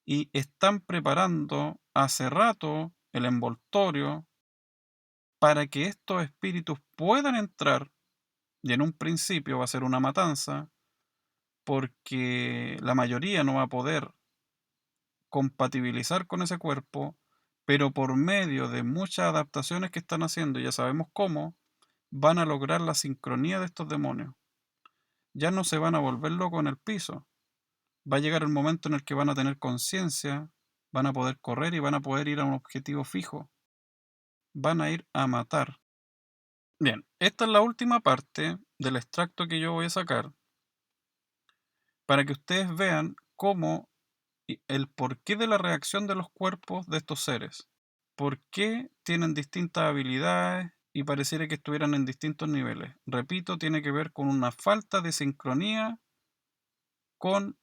y están preparando hace rato el envoltorio para que estos espíritus puedan entrar, y en un principio va a ser una matanza, porque la mayoría no va a poder compatibilizar con ese cuerpo, pero por medio de muchas adaptaciones que están haciendo, ya sabemos cómo, van a lograr la sincronía de estos demonios. Ya no se van a volver locos en el piso. Va a llegar el momento en el que van a tener conciencia, van a poder correr y van a poder ir a un objetivo fijo. Van a ir a matar. Bien, esta es la última parte del extracto que yo voy a sacar para que ustedes vean cómo el porqué de la reacción de los cuerpos de estos seres. ¿Por qué tienen distintas habilidades y pareciera que estuvieran en distintos niveles? Repito, tiene que ver con una falta de sincronía con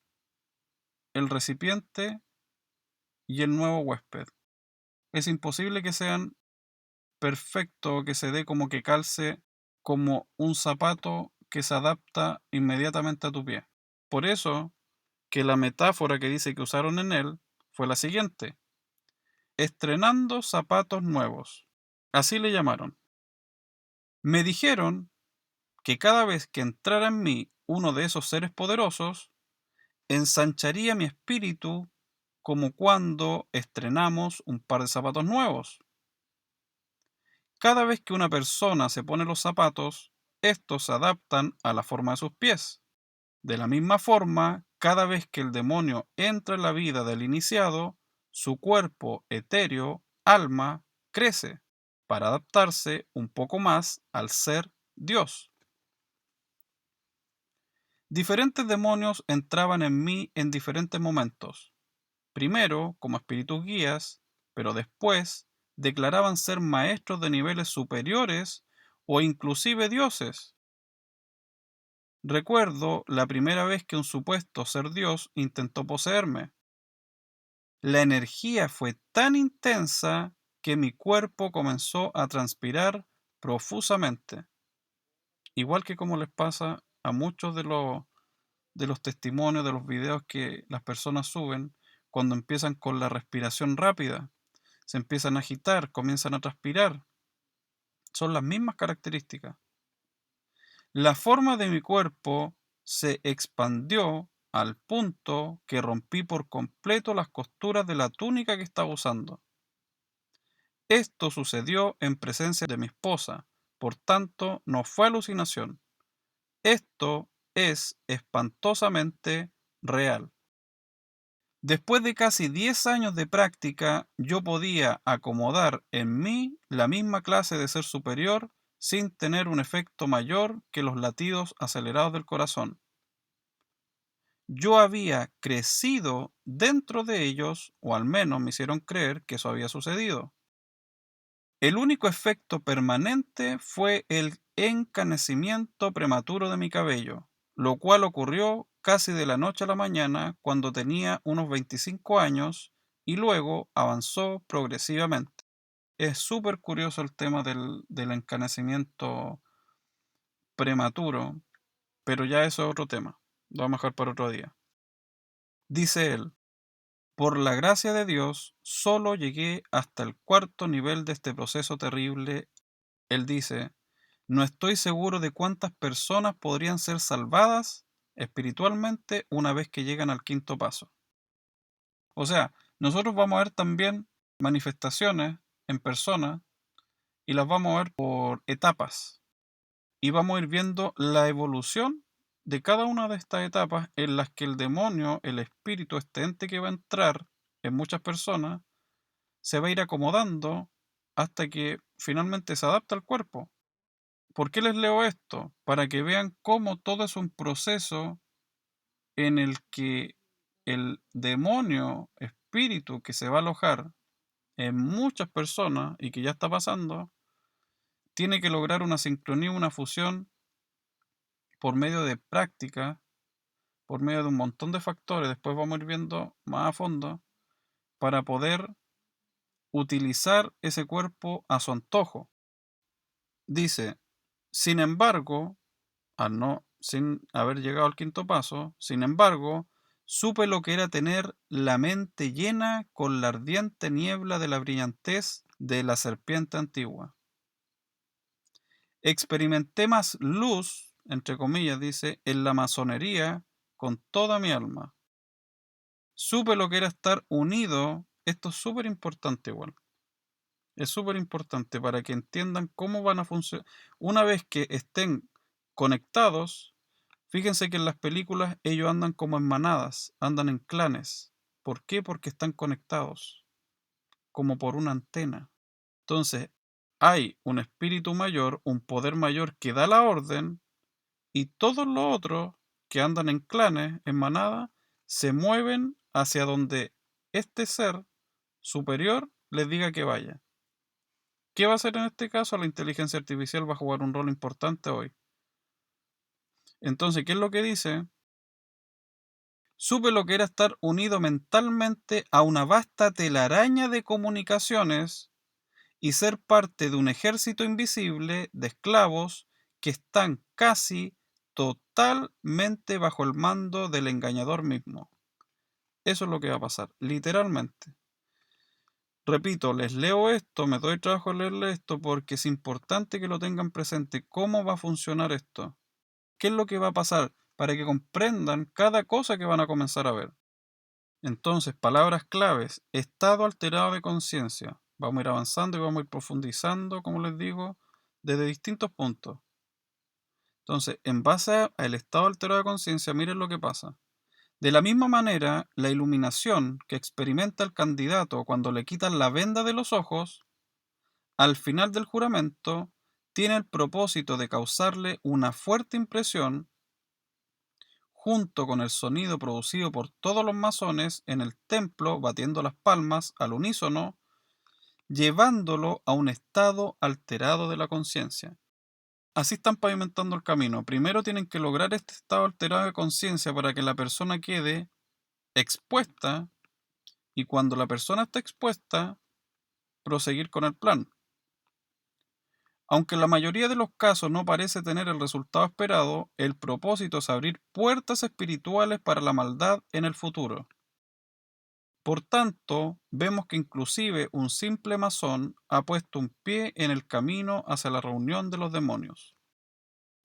el recipiente y el nuevo huésped. Es imposible que sean perfectos, que se dé como que calce como un zapato que se adapta inmediatamente a tu pie. Por eso que la metáfora que dice que usaron en él fue la siguiente: estrenando zapatos nuevos. Así le llamaron. Me dijeron que cada vez que entrara en mí uno de esos seres poderosos, ensancharía mi espíritu como cuando estrenamos un par de zapatos nuevos. Cada vez que una persona se pone los zapatos, estos se adaptan a la forma de sus pies. De la misma forma, cada vez que el demonio entra en la vida del iniciado, su cuerpo etéreo, alma, crece para adaptarse un poco más al ser Dios. Diferentes demonios entraban en mí en diferentes momentos. Primero como espíritus guías, pero después declaraban ser maestros de niveles superiores o inclusive dioses. Recuerdo la primera vez que un supuesto ser Dios intentó poseerme. La energía fue tan intensa que mi cuerpo comenzó a transpirar profusamente, igual que como les pasa a muchos de los testimonios, de los videos que las personas suben cuando empiezan con la respiración rápida. Se empiezan a agitar, comienzan a transpirar. Son las mismas características. La forma de mi cuerpo se expandió al punto que rompí por completo las costuras de la túnica que estaba usando. Esto sucedió en presencia de mi esposa, por tanto no fue alucinación. Esto es espantosamente real. Después de casi 10 años de práctica, yo podía acomodar en mí la misma clase de ser superior sin tener un efecto mayor que los latidos acelerados del corazón. Yo había crecido dentro de ellos, o al menos me hicieron creer que eso había sucedido. El único efecto permanente fue el encanecimiento prematuro de mi cabello, lo cual ocurrió casi de la noche a la mañana cuando tenía unos 25 años y luego avanzó progresivamente. Es súper curioso el tema del encanecimiento prematuro, pero ya eso es otro tema. Lo vamos a dejar para otro día. Dice él, por la gracia de Dios, solo llegué hasta el cuarto nivel de este proceso terrible. Él dice, no estoy seguro de cuántas personas podrían ser salvadas espiritualmente una vez que llegan al quinto paso. O sea, nosotros vamos a ver también manifestaciones en persona y las vamos a ver por etapas. Y vamos a ir viendo la evolución de cada una de estas etapas en las que el demonio, el espíritu, este ente que va a entrar en muchas personas, se va a ir acomodando hasta que finalmente se adapta al cuerpo. ¿Por qué les leo esto? Para que vean cómo todo es un proceso en el que el demonio, espíritu que se va a alojar en muchas personas y que ya está pasando, tiene que lograr una sincronía, una fusión por medio de práctica, por medio de un montón de factores, después vamos a ir viendo más a fondo, para poder utilizar ese cuerpo a su antojo. Dice, sin embargo, sin haber llegado al quinto paso, sin embargo, supe lo que era tener la mente llena con la ardiente niebla de la brillantez de la serpiente antigua. Experimenté más luz, entre comillas, dice, en la masonería con toda mi alma. Supe lo que era estar unido. Esto es súper importante igual. Es súper importante para que entiendan cómo van a funcionar. Una vez que estén conectados, fíjense que en las películas ellos andan como en manadas, andan en clanes. ¿Por qué? Porque están conectados, como por una antena. Entonces, hay un espíritu mayor, un poder mayor que da la orden, y todos los otros que andan en clanes, en manada, se mueven hacia donde este ser superior les diga que vaya. ¿Qué va a hacer en este caso? La inteligencia artificial va a jugar un rol importante hoy. Entonces, ¿qué es lo que dice? Supe lo que era estar unido mentalmente a una vasta telaraña de comunicaciones y ser parte de un ejército invisible de esclavos que están casi totalmente bajo el mando del engañador mismo. Eso es lo que va a pasar, literalmente. Repito, les leo esto, me doy trabajo en leerles esto porque es importante que lo tengan presente. ¿Cómo va a funcionar esto? ¿Qué es lo que va a pasar? Para que comprendan cada cosa que van a comenzar a ver. Entonces, palabras claves, estado alterado de conciencia. Vamos a ir avanzando y vamos a ir profundizando, como les digo, desde distintos puntos. Entonces, en base al estado alterado de conciencia, miren lo que pasa. De la misma manera, la iluminación que experimenta el candidato cuando le quitan la venda de los ojos, al final del juramento, tiene el propósito de causarle una fuerte impresión junto con el sonido producido por todos los masones en el templo batiendo las palmas al unísono, llevándolo a un estado alterado de la conciencia. Así están pavimentando el camino. Primero tienen que lograr este estado alterado de conciencia para que la persona quede expuesta y cuando la persona está expuesta, proseguir con el plan. Aunque en la mayoría de los casos no parece tener el resultado esperado, el propósito es abrir puertas espirituales para la maldad en el futuro. Por tanto, vemos que inclusive un simple masón ha puesto un pie en el camino hacia la reunión de los demonios.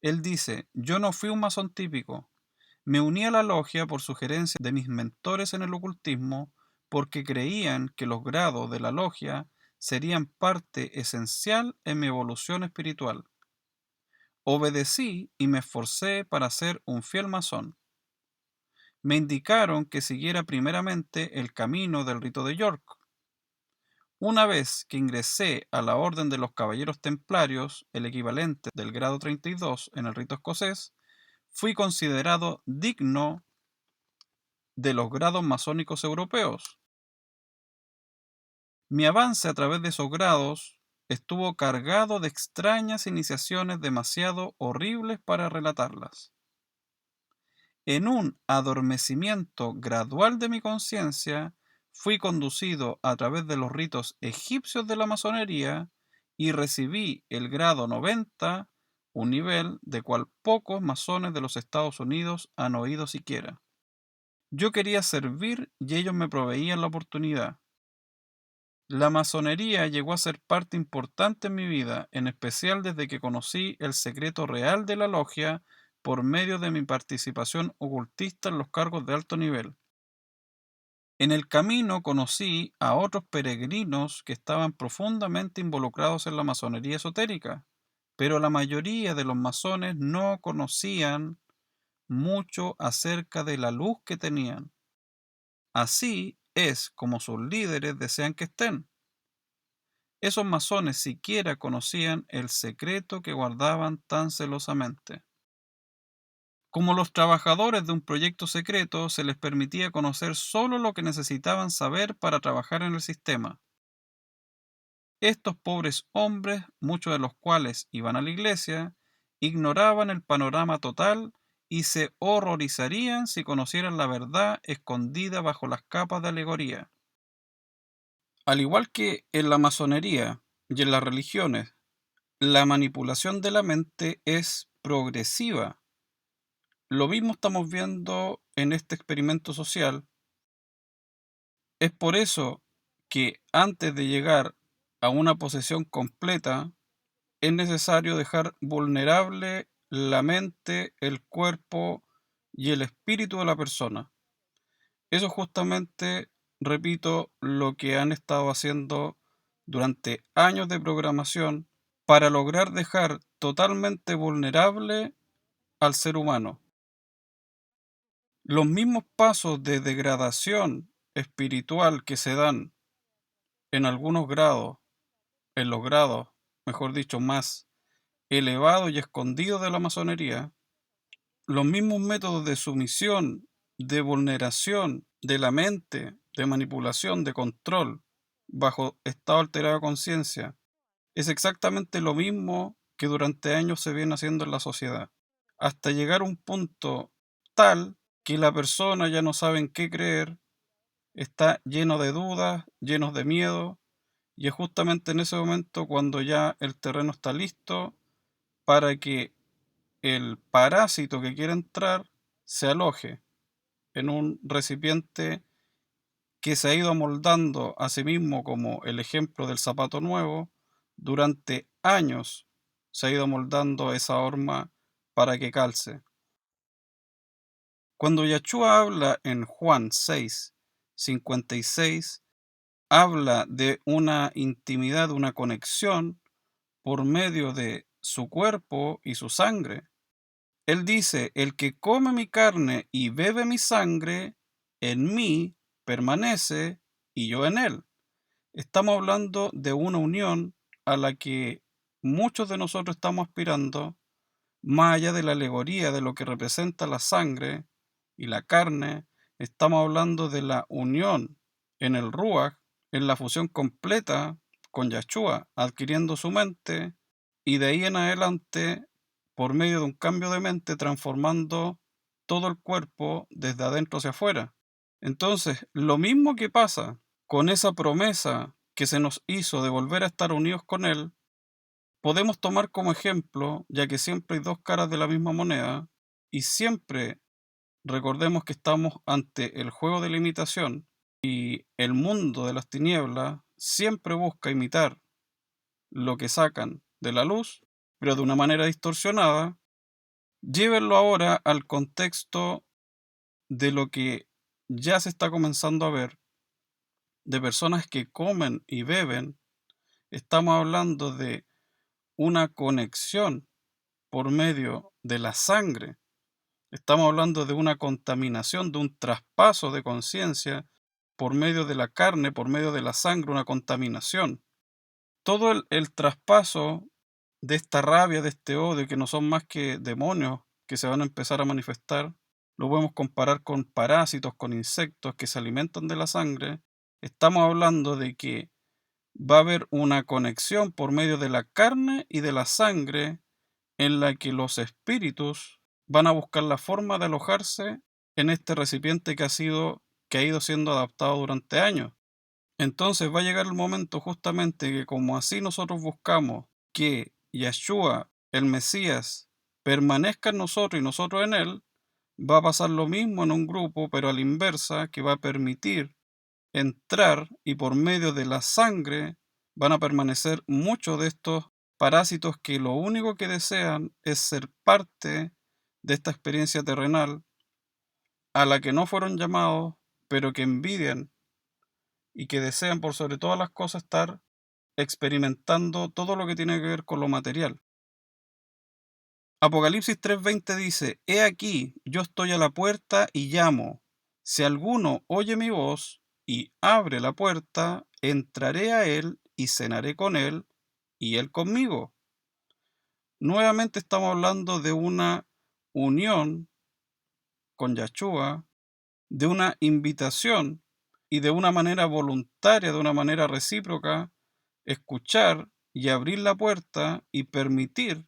Él dice, yo no fui un masón típico, me uní a la logia por sugerencia de mis mentores en el ocultismo porque creían que los grados de la logia serían parte esencial en mi evolución espiritual. Obedecí y me esforcé para ser un fiel masón. Me indicaron que siguiera primeramente el camino del rito de York, Una vez que ingresé a la Orden de los Caballeros Templarios, el equivalente del grado 32 en el rito escocés, fui considerado digno de los grados masónicos europeos. Mi avance a través de esos grados estuvo cargado de extrañas iniciaciones demasiado horribles para relatarlas. En un adormecimiento gradual de mi conciencia, fui conducido a través de los ritos egipcios de la masonería y recibí el grado 90, un nivel de cual pocos masones de los Estados Unidos han oído siquiera. Yo quería servir y ellos me proveían la oportunidad. La masonería llegó a ser parte importante en mi vida, en especial desde que conocí el secreto real de la logia por medio de mi participación ocultista en los cargos de alto nivel. En el camino conocí a otros peregrinos que estaban profundamente involucrados en la masonería esotérica, pero la mayoría de los masones no conocían mucho acerca de la luz que tenían. Así es como sus líderes desean que estén. Esos masones siquiera conocían el secreto que guardaban tan celosamente. Como los trabajadores de un proyecto secreto, se les permitía conocer solo lo que necesitaban saber para trabajar en el sistema. Estos pobres hombres, muchos de los cuales iban a la iglesia, ignoraban el panorama total y se horrorizarían si conocieran la verdad escondida bajo las capas de alegoría. Al igual que en la masonería y en las religiones, la manipulación de la mente es progresiva. Lo mismo estamos viendo en este experimento social. Es por eso que antes de llegar a una posesión completa, es necesario dejar vulnerable la mente, el cuerpo y el espíritu de la persona. Eso es justamente, repito, lo que han estado haciendo durante años de programación para lograr dejar totalmente vulnerable al ser humano. Los mismos pasos de degradación espiritual que se dan en algunos grados, en los grados, mejor dicho, más elevados y escondidos de la masonería, los mismos métodos de sumisión, de vulneración de la mente, de manipulación, de control, bajo estado alterado de conciencia, es exactamente lo mismo que durante años se viene haciendo en la sociedad, hasta llegar a un punto tal que la persona ya no sabe en qué creer, está lleno de dudas, llenos de miedo, y es justamente en ese momento cuando ya el terreno está listo para que el parásito que quiere entrar se aloje en un recipiente que se ha ido amoldando a sí mismo como el ejemplo del zapato nuevo. Durante años se ha ido amoldando esa horma para que calce. Cuando Yahshua habla en Juan 6:56, habla de una intimidad, una conexión por medio de su cuerpo y su sangre. Él dice, el que come mi carne y bebe mi sangre, en mí permanece y yo en él. Estamos hablando de una unión a la que muchos de nosotros estamos aspirando, más allá de la alegoría de lo que representa la sangre y la carne. Estamos hablando de la unión en el Ruach, en la fusión completa con Yahshua, adquiriendo su mente, y de ahí en adelante, por medio de un cambio de mente, transformando todo el cuerpo desde adentro hacia afuera. Entonces, lo mismo que pasa con esa promesa que se nos hizo de volver a estar unidos con Él, podemos tomar como ejemplo, ya que siempre hay dos caras de la misma moneda, y siempre recordemos que estamos ante el juego de la imitación, y el mundo de las tinieblas siempre busca imitar lo que sacan de la luz, pero de una manera distorsionada. Llévenlo ahora al contexto de lo que ya se está comenzando a ver, de personas que comen y beben. Estamos hablando de una conexión por medio de la sangre. Estamos hablando de una contaminación, de un traspaso de conciencia por medio de la carne, por medio de la sangre, una contaminación. Todo el traspaso de esta rabia, de este odio, que no son más que demonios que se van a empezar a manifestar, lo podemos comparar con parásitos, con insectos que se alimentan de la sangre. Estamos hablando de que va a haber una conexión por medio de la carne y de la sangre en la que los espíritus van a buscar la forma de alojarse en este recipiente que ha ido siendo adaptado durante años. Entonces va a llegar el momento justamente que como así nosotros buscamos que Yeshua, el Mesías, permanezca en nosotros y nosotros en él, va a pasar lo mismo en un grupo, pero a la inversa, que va a permitir entrar y por medio de la sangre van a permanecer muchos de estos parásitos que lo único que desean es ser parte de esta experiencia terrenal a la que no fueron llamados, pero que envidian y que desean por sobre todas las cosas estar experimentando todo lo que tiene que ver con lo material. Apocalipsis 3:20 dice, He aquí, yo estoy a la puerta y llamo. Si alguno oye mi voz y abre la puerta, entraré a él y cenaré con él y él conmigo. Nuevamente estamos hablando de una unión con Yahshua, de una invitación y de una manera voluntaria, de una manera recíproca, escuchar y abrir la puerta y permitir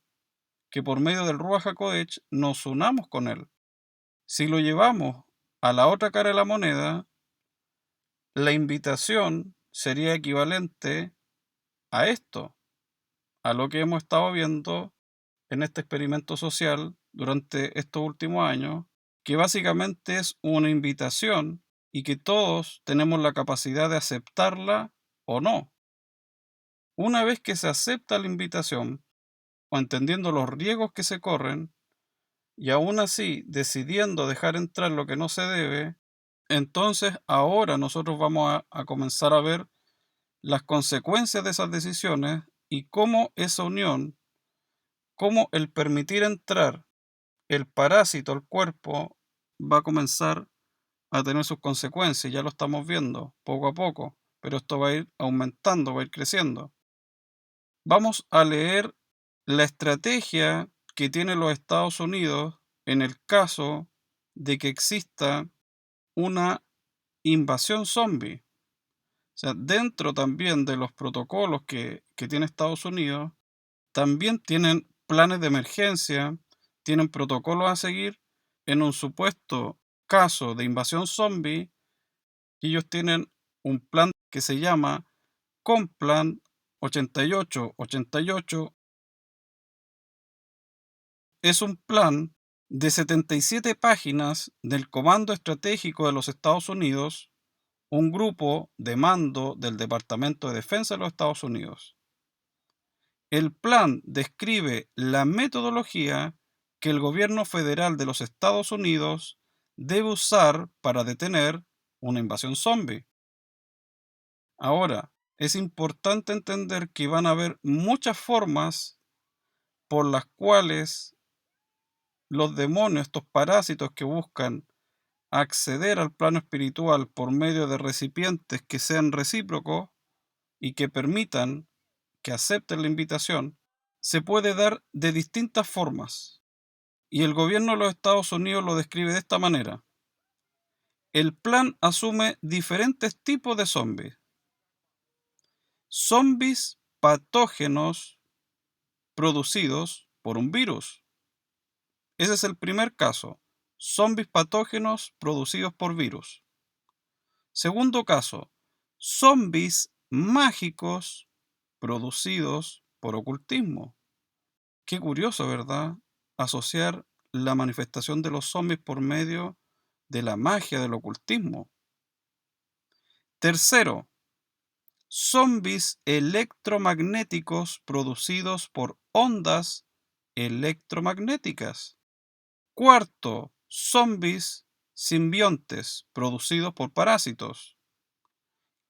que por medio del Ruach HaKodesh nos unamos con Él. Si lo llevamos a la otra cara de la moneda, la invitación sería equivalente a esto, a lo que hemos estado viendo en este experimento social durante estos últimos años, que básicamente es una invitación y que todos tenemos la capacidad de aceptarla o no. Una vez que se acepta la invitación, o entendiendo los riesgos que se corren, y aún así decidiendo dejar entrar lo que no se debe, entonces ahora nosotros vamos a comenzar a ver las consecuencias de esas decisiones y cómo esa unión, cómo el permitir entrar el parásito al cuerpo va a comenzar a tener sus consecuencias. Ya lo estamos viendo poco a poco, pero esto va a ir aumentando, va a ir creciendo. Vamos a leer la estrategia que tienen los Estados Unidos en el caso de que exista una invasión zombie. O sea, dentro también de los protocolos que tiene Estados Unidos, también tienen planes de emergencia, tienen protocolos a seguir en un supuesto caso de invasión zombie. Y ellos tienen un plan que se llama Complan 8888. Es un plan de 77 páginas del Comando Estratégico de los Estados Unidos, un grupo de mando del Departamento de Defensa de los Estados Unidos. El plan describe la metodología que el gobierno federal de los Estados Unidos debe usar para detener una invasión zombie. Ahora, es importante entender que van a haber muchas formas por las cuales los demonios, estos parásitos que buscan acceder al plano espiritual por medio de recipientes que sean recíprocos y que permitan que acepten la invitación, se puede dar de distintas formas. Y el gobierno de los Estados Unidos lo describe de esta manera. El plan asume diferentes tipos de zombies. Zombies patógenos producidos por un virus. Ese es el primer caso. Zombies patógenos producidos por virus. Segundo caso, zombies mágicos producidos por ocultismo. Qué curioso, ¿verdad? Asociar la manifestación de los zombies por medio de la magia del ocultismo. Tercero, zombies electromagnéticos producidos por ondas electromagnéticas. Cuarto, zombies simbiontes producidos por parásitos.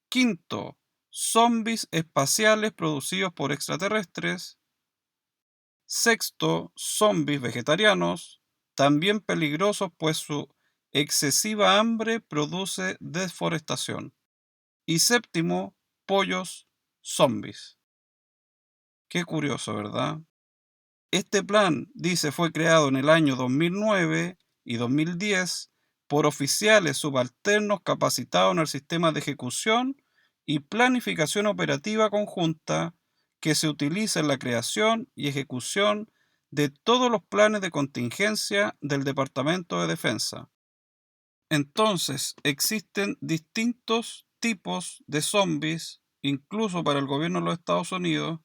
Quinto, zombies espaciales producidos por extraterrestres. Sexto, zombies vegetarianos, también peligrosos pues su excesiva hambre produce deforestación. Y séptimo, pollos zombies. Qué curioso, ¿verdad? Este plan, dice, fue creado en el año 2009 y 2010 por oficiales subalternos capacitados en el sistema de ejecución y planificación operativa conjunta que se utiliza en la creación y ejecución de todos los planes de contingencia del Departamento de Defensa. Entonces, existen distintos tipos de zombies, incluso para el gobierno de los Estados Unidos,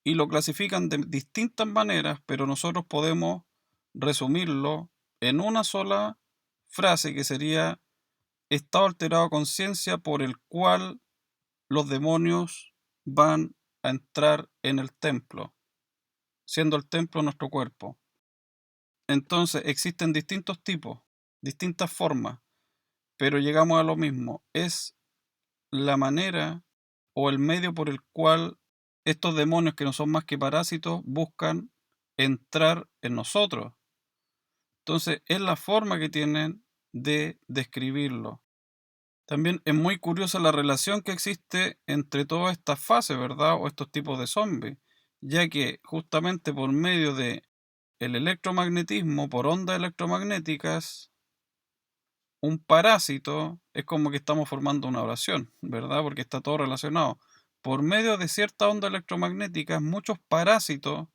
y lo clasifican de distintas maneras, pero nosotros podemos resumirlo en una sola frase que sería estado alterado de conciencia por el cual los demonios van a entrar en el templo, siendo el templo nuestro cuerpo. Entonces existen distintos tipos, distintas formas, pero llegamos a lo mismo. Es la manera o el medio por el cual estos demonios que no son más que parásitos buscan entrar en nosotros. Entonces es la forma que tienen de describirlo. También es muy curiosa la relación que existe entre todas estas fases, ¿verdad? O estos tipos de zombies, ya que justamente por medio de el electromagnetismo, por ondas electromagnéticas, un parásito es como que estamos formando una oración, ¿verdad? Porque está todo relacionado. Por medio de ciertas ondas electromagnéticas, muchos parásitos,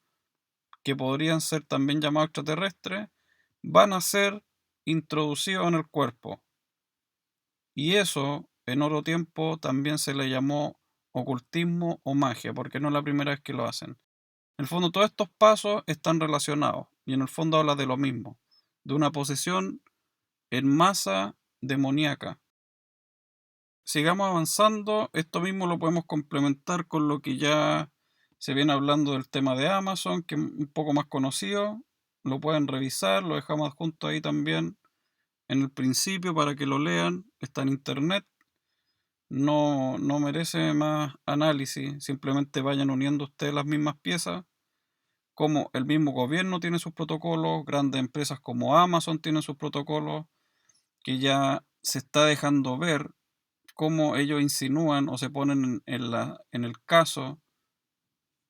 que podrían ser también llamados extraterrestres, van a ser introducidos en el cuerpo. Y eso, en otro tiempo, también se le llamó ocultismo o magia, porque no es la primera vez que lo hacen. En el fondo, todos estos pasos están relacionados, y en el fondo habla de lo mismo, de una posesión en masa demoníaca. Sigamos avanzando, esto mismo lo podemos complementar con lo que ya se viene hablando del tema de Amazon, que es un poco más conocido, lo pueden revisar, lo dejamos junto ahí también en el principio para que lo lean, está en internet, no merece más análisis, simplemente vayan uniendo ustedes las mismas piezas, como el mismo gobierno tiene sus protocolos, grandes empresas como Amazon tienen sus protocolos, que ya se está dejando ver cómo ellos insinúan o se ponen en el caso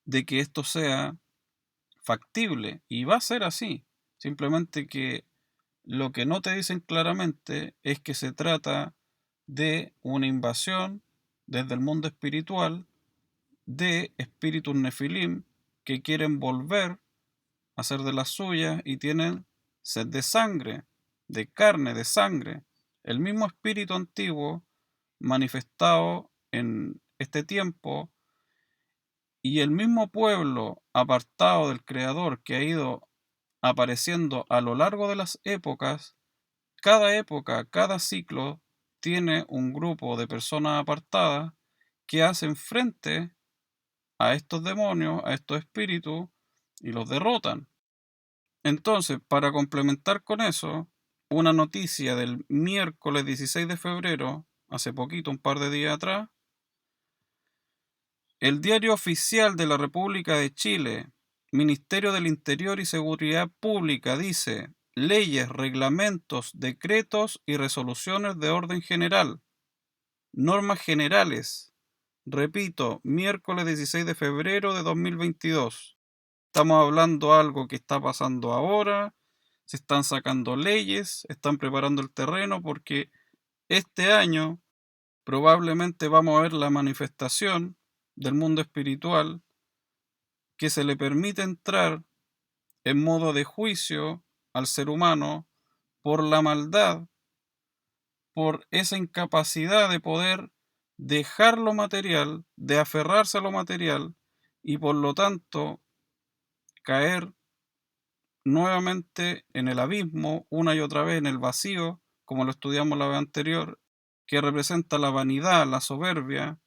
de que esto sea factible. Y va a ser así. Simplemente que lo que no te dicen claramente es que se trata de una invasión desde el mundo espiritual de espíritus nefilim que quieren volver a hacer de las suyas y tienen sed de sangre, de carne, de sangre. El mismo espíritu antiguo manifestado en este tiempo y el mismo pueblo apartado del Creador que ha ido apareciendo a lo largo de las épocas, cada época, cada ciclo tiene un grupo de personas apartadas que hacen frente a estos demonios, a estos espíritus y los derrotan. Entonces, para complementar con eso, una noticia del miércoles 16 de febrero, hace poquito, un par de días atrás, el Diario Oficial de la República de Chile, Ministerio del Interior y Seguridad Pública, dice: leyes, reglamentos, decretos y resoluciones de orden general, normas generales. Repito, miércoles 16 de febrero de 2022. Estamos hablando de algo que está pasando ahora, se están sacando leyes, están preparando el terreno porque este año probablemente vamos a ver la manifestación del mundo espiritual que se le permite entrar en modo de juicio al ser humano por la maldad, por esa incapacidad de poder dejar lo material, de aferrarse a lo material y por lo tanto caer nuevamente en el abismo, una y otra vez en el vacío, como lo estudiamos la vez anterior, que representa la vanidad, la soberbia,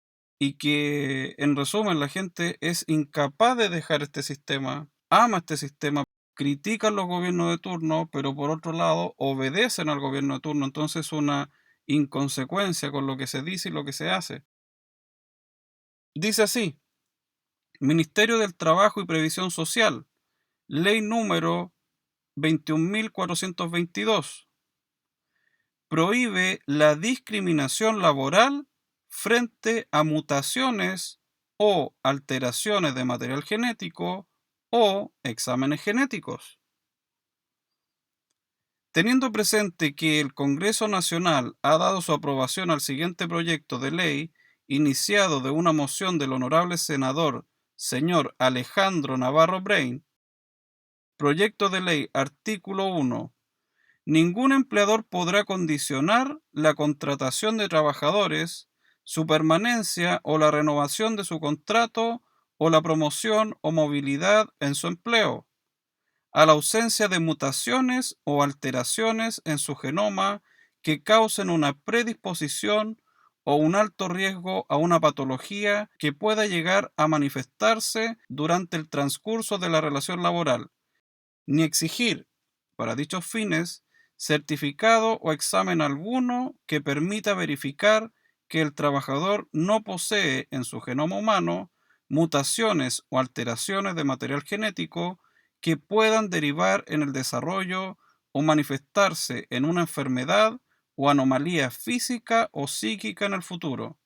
y que en resumen la gente es incapaz de dejar este sistema, ama este sistema, critican los gobiernos de turno, pero por otro lado obedecen al gobierno de turno, entonces una inconsecuencia con lo que se dice y lo que se hace. Dice así: Ministerio del Trabajo y Previsión Social, ley número 21.422. prohíbe la discriminación laboral frente a mutaciones o alteraciones de material genético o exámenes genéticos. Teniendo presente que el Congreso Nacional ha dado su aprobación al siguiente proyecto de ley, iniciado de una moción del honorable senador señor Alejandro Navarro Brain, proyecto de ley artículo 1. Ningún empleador podrá condicionar la contratación de trabajadores, su permanencia o la renovación de su contrato o la promoción o movilidad en su empleo a la ausencia de mutaciones o alteraciones en su genoma que causen una predisposición o un alto riesgo a una patología que pueda llegar a manifestarse durante el transcurso de la relación laboral, ni exigir, para dichos fines, certificado o examen alguno que permita verificar que el trabajador no posee en su genoma humano mutaciones o alteraciones de material genético que puedan derivar en el desarrollo o manifestarse en una enfermedad o anomalía física o psíquica en el futuro.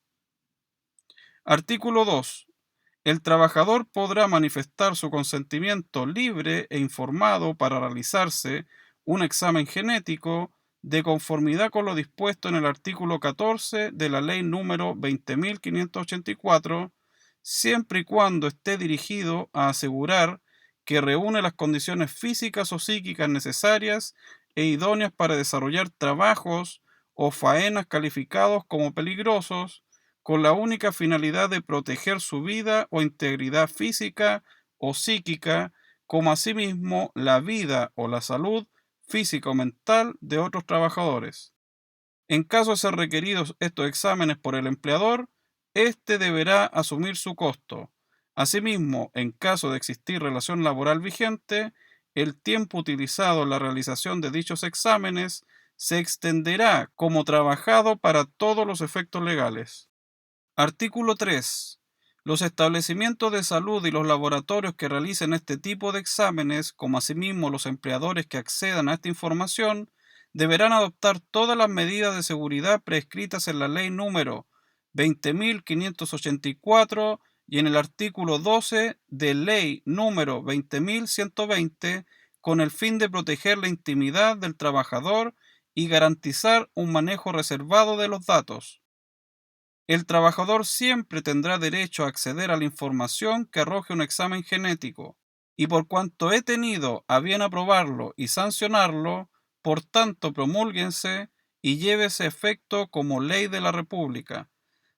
Artículo 2. El trabajador podrá manifestar su consentimiento libre e informado para realizarse un examen genético de conformidad con lo dispuesto en el artículo 14 de la Ley número 20.584, siempre y cuando esté dirigido a asegurar que reúne las condiciones físicas o psíquicas necesarias e idóneas para desarrollar trabajos o faenas calificados como peligrosos, con la única finalidad de proteger su vida o integridad física o psíquica, como asimismo la vida o la salud física o mental de otros trabajadores. En caso de ser requeridos estos exámenes por el empleador, éste deberá asumir su costo. Asimismo, en caso de existir relación laboral vigente, el tiempo utilizado en la realización de dichos exámenes se extenderá como trabajado para todos los efectos legales. Artículo 3. Los establecimientos de salud y los laboratorios que realicen este tipo de exámenes, como asimismo los empleadores que accedan a esta información, deberán adoptar todas las medidas de seguridad prescritas en la Ley número 20.584 y en el artículo 12 de Ley número 20.120 con el fin de proteger la intimidad del trabajador y garantizar un manejo reservado de los datos. El trabajador siempre tendrá derecho a acceder a la información que arroje un examen genético, y por cuanto he tenido a bien aprobarlo y sancionarlo, por tanto promúlguense y llévese efecto como ley de la República.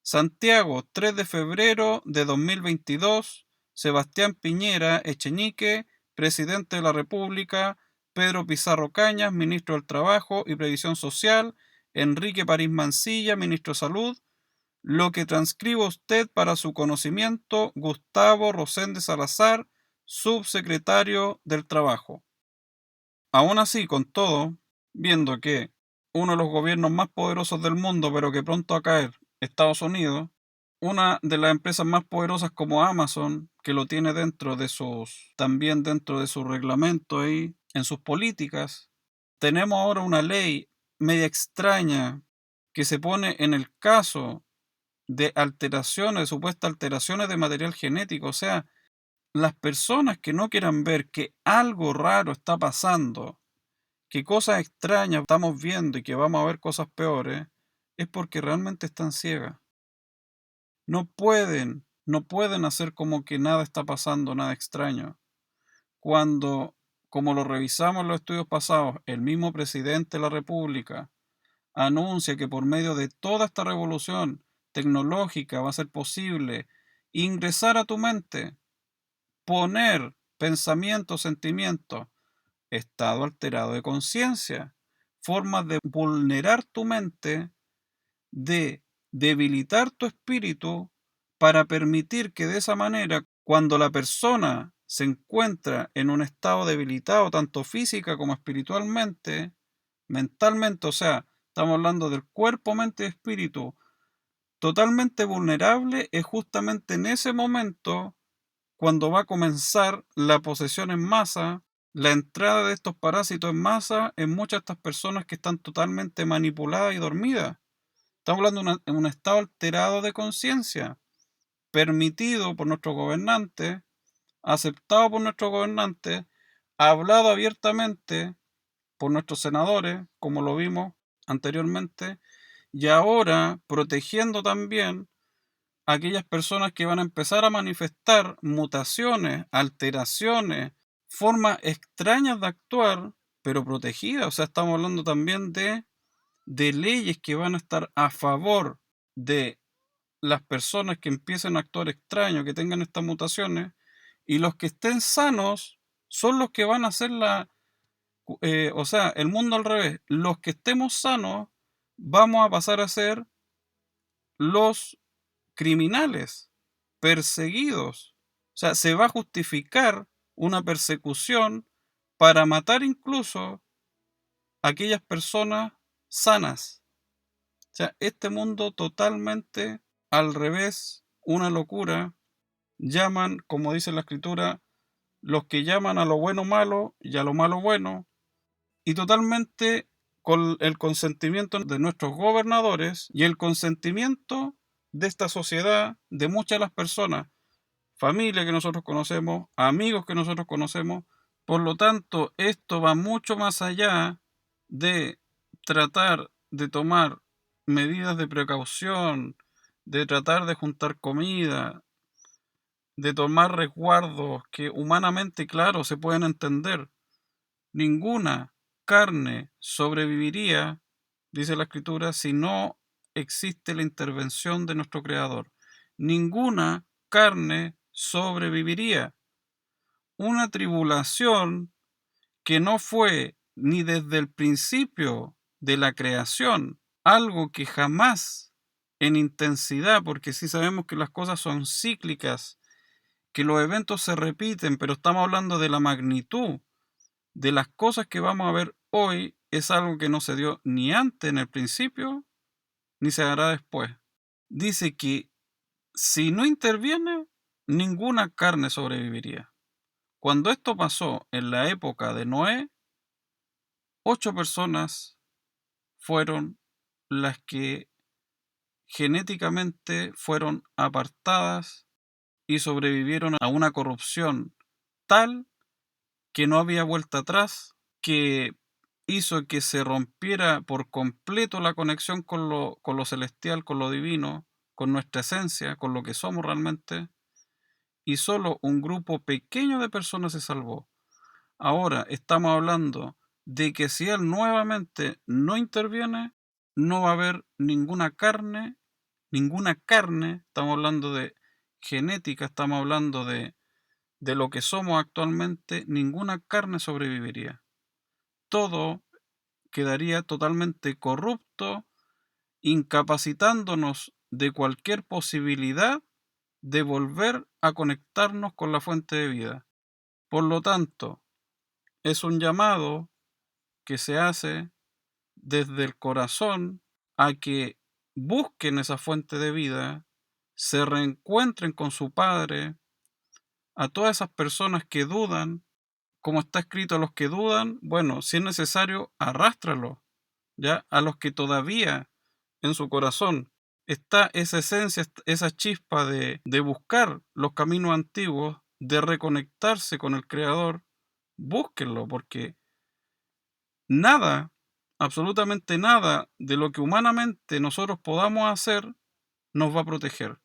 Santiago, 3 de febrero de 2022, Sebastián Piñera Echenique, Presidente de la República, Pedro Pizarro Cañas, Ministro del Trabajo y Previsión Social, Enrique París Mancilla, Ministro de Salud. Lo que transcribo a usted para su conocimiento, Gustavo Rosende Salazar, subsecretario del Trabajo. Aún así, con todo, viendo que uno de los gobiernos más poderosos del mundo, pero que pronto va a caer, Estados Unidos, una de las empresas más poderosas como Amazon, que lo tiene también dentro de su reglamento ahí, en sus políticas, tenemos ahora una ley media extraña que se pone en el caso de alteraciones, de supuestas alteraciones de material genético. O sea, las personas que no quieran ver que algo raro está pasando, que cosas extrañas estamos viendo y que vamos a ver cosas peores, es porque realmente están ciegas. No pueden hacer como que nada está pasando, nada extraño. Cuando, como lo revisamos en los estudios pasados, el mismo presidente de la República anuncia que por medio de toda esta revolución tecnológica va a ser posible ingresar a tu mente, poner pensamientos, sentimientos, estado alterado de conciencia, formas de vulnerar tu mente, de debilitar tu espíritu para permitir que de esa manera, cuando la persona se encuentra en un estado debilitado, tanto física como espiritualmente, mentalmente, o sea, estamos hablando del cuerpo, mente y espíritu, totalmente vulnerable, es justamente en ese momento cuando va a comenzar la posesión en masa la entrada de estos parásitos en masa en muchas de estas personas que están totalmente manipuladas y dormidas. Estamos hablando de un estado alterado de conciencia, permitido por nuestros gobernantes, aceptado por nuestros gobernantes, hablado abiertamente por nuestros senadores, como lo vimos anteriormente, y ahora protegiendo también a aquellas personas que van a empezar a manifestar mutaciones, alteraciones, formas extrañas de actuar, pero protegidas. O sea, estamos hablando también de leyes que van a estar a favor de las personas que empiecen a actuar extraño, que tengan estas mutaciones, y los que estén sanos son los que van a hacer o sea, el mundo al revés. Los que estemos sanos vamos a pasar a ser los criminales, perseguidos. O sea, se va a justificar una persecución para matar incluso a aquellas personas sanas. O sea, este mundo totalmente al revés, una locura. Llaman, como dice la escritura, los que llaman a lo bueno malo y a lo malo bueno, y totalmente con el consentimiento de nuestros gobernadores y el consentimiento de esta sociedad, de muchas de las personas, familia que nosotros conocemos, amigos que nosotros conocemos. Por lo tanto, esto va mucho más allá de tratar de tomar medidas de precaución, de tratar de juntar comida, de tomar resguardos que humanamente, claro, se pueden entender. Ninguna carne sobreviviría, dice la escritura, si no existe la intervención de nuestro Creador. Ninguna carne sobreviviría. Una tribulación que no fue ni desde el principio de la creación, algo que jamás en intensidad, porque sí sabemos que las cosas son cíclicas, que los eventos se repiten, pero estamos hablando de la magnitud de las cosas que vamos a ver hoy, es algo que no se dio ni antes en el principio, ni se hará después. Dice que si no interviene, ninguna carne sobreviviría. Cuando esto pasó en la época de Noé, 8 personas fueron las que genéticamente fueron apartadas y sobrevivieron a una corrupción tal que no había vuelta atrás, que hizo que se rompiera por completo la conexión con lo celestial, con lo divino, con nuestra esencia, con lo que somos realmente, y solo un grupo pequeño de personas se salvó. Ahora estamos hablando de que si Él nuevamente no interviene, no va a haber ninguna carne, estamos hablando de genética, estamos hablando de lo que somos actualmente, ninguna carne sobreviviría. Todo quedaría totalmente corrupto, incapacitándonos de cualquier posibilidad de volver a conectarnos con la fuente de vida. Por lo tanto, es un llamado que se hace desde el corazón a que busquen esa fuente de vida, se reencuentren con su Padre, a todas esas personas que dudan, como está escrito, a los que dudan, bueno, si es necesario, arrástralo, ¿ya? A los que todavía en su corazón está esa esencia, esa chispa de buscar los caminos antiguos, de reconectarse con el Creador, búsquenlo, porque nada, absolutamente nada de lo que humanamente nosotros podamos hacer nos va a proteger.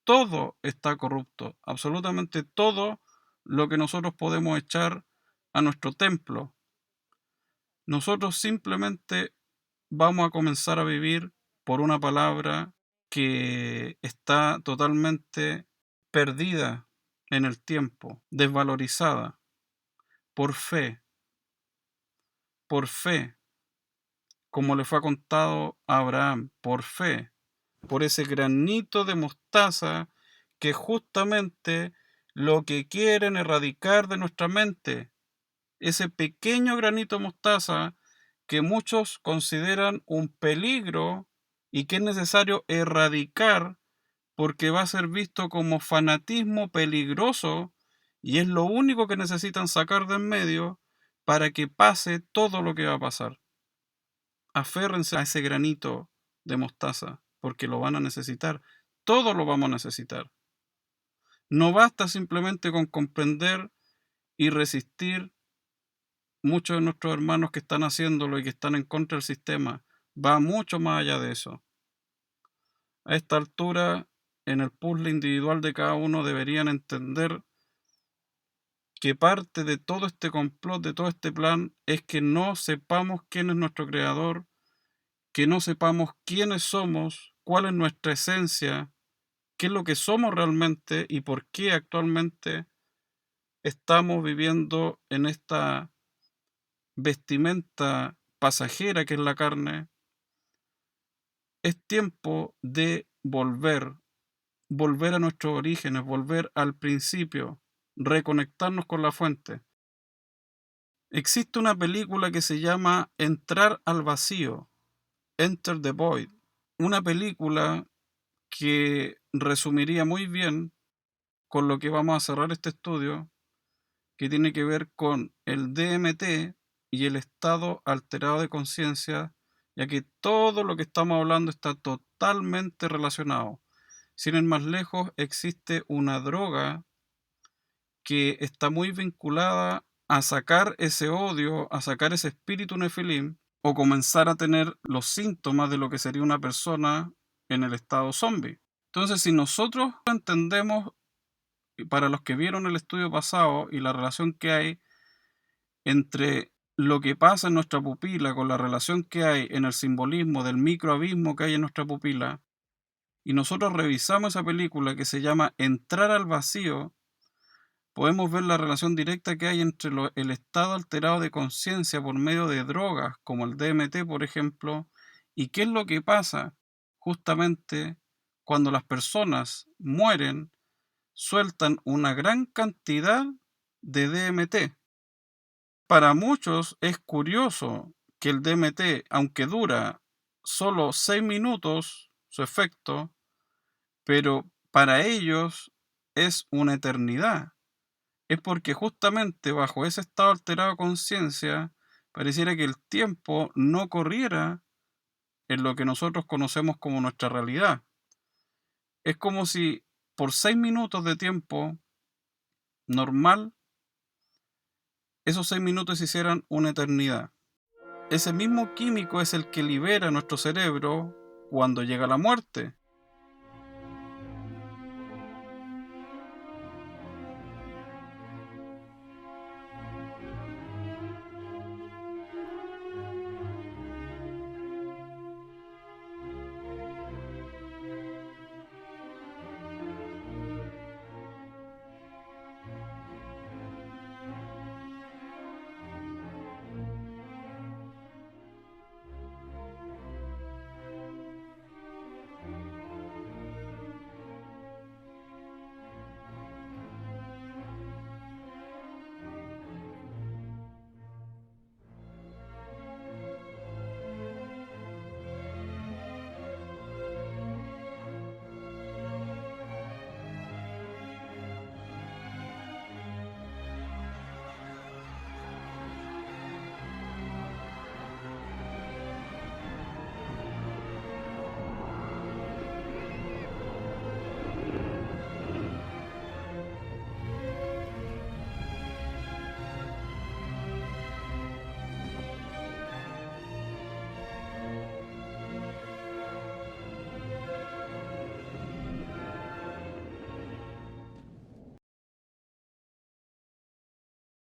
Todo está corrupto, absolutamente todo lo que nosotros podemos echar a nuestro templo. Nosotros simplemente vamos a comenzar a vivir por una palabra que está totalmente perdida en el tiempo, desvalorizada, por fe, como le fue contado a Abraham, por fe, por ese granito de mostaza que justamente lo que quieren erradicar de nuestra mente, ese pequeño granito de mostaza que muchos consideran un peligro y que es necesario erradicar porque va a ser visto como fanatismo peligroso Y es lo único que necesitan sacar de en medio para que pase todo lo que va a pasar. Aférrense a ese granito de mostaza, porque lo van a necesitar. Todo lo vamos a necesitar. No basta simplemente con comprender y resistir muchos de nuestros hermanos que están haciéndolo y que están en contra del sistema. Va mucho más allá de eso. A esta altura, en el puzzle individual de cada uno deberían entender que parte de todo este complot, de todo este plan, es que no sepamos quién es nuestro creador, que no sepamos quiénes somos, cuál es nuestra esencia, qué es lo que somos realmente y por qué actualmente estamos viviendo en esta vestimenta pasajera que es la carne. Es tiempo de volver a nuestros orígenes, volver al principio, reconectarnos con la fuente. Existe una película que se llama Entrar al vacío, Enter the Void, una película que resumiría muy bien con lo que vamos a cerrar este estudio, que tiene que ver con el DMT y el estado alterado de conciencia, ya que todo lo que estamos hablando está totalmente relacionado. Sin ir más lejos, existe una droga que está muy vinculada a sacar ese odio, a sacar ese espíritu nefilim, o comenzar a tener los síntomas de lo que sería una persona en el estado zombie. Entonces, si nosotros entendemos, para los que vieron el estudio pasado y la relación que hay entre lo que pasa en nuestra pupila con la relación que hay en el simbolismo del microabismo que hay en nuestra pupila, y nosotros revisamos esa película que se llama Entrar al vacío, podemos ver la relación directa que hay entre el estado alterado de conciencia por medio de drogas, como el DMT, por ejemplo, y qué es lo que pasa justamente cuando las personas mueren, sueltan una gran cantidad de DMT. Para muchos es curioso que el DMT, aunque dura solo 6 minutos su efecto, pero para ellos es una eternidad. Es porque justamente bajo ese estado alterado de conciencia, pareciera que el tiempo no corriera en lo que nosotros conocemos como nuestra realidad. Es como si por 6 minutos de tiempo normal, esos 6 minutos se hicieran una eternidad. Ese mismo químico es el que libera nuestro cerebro cuando llega la muerte.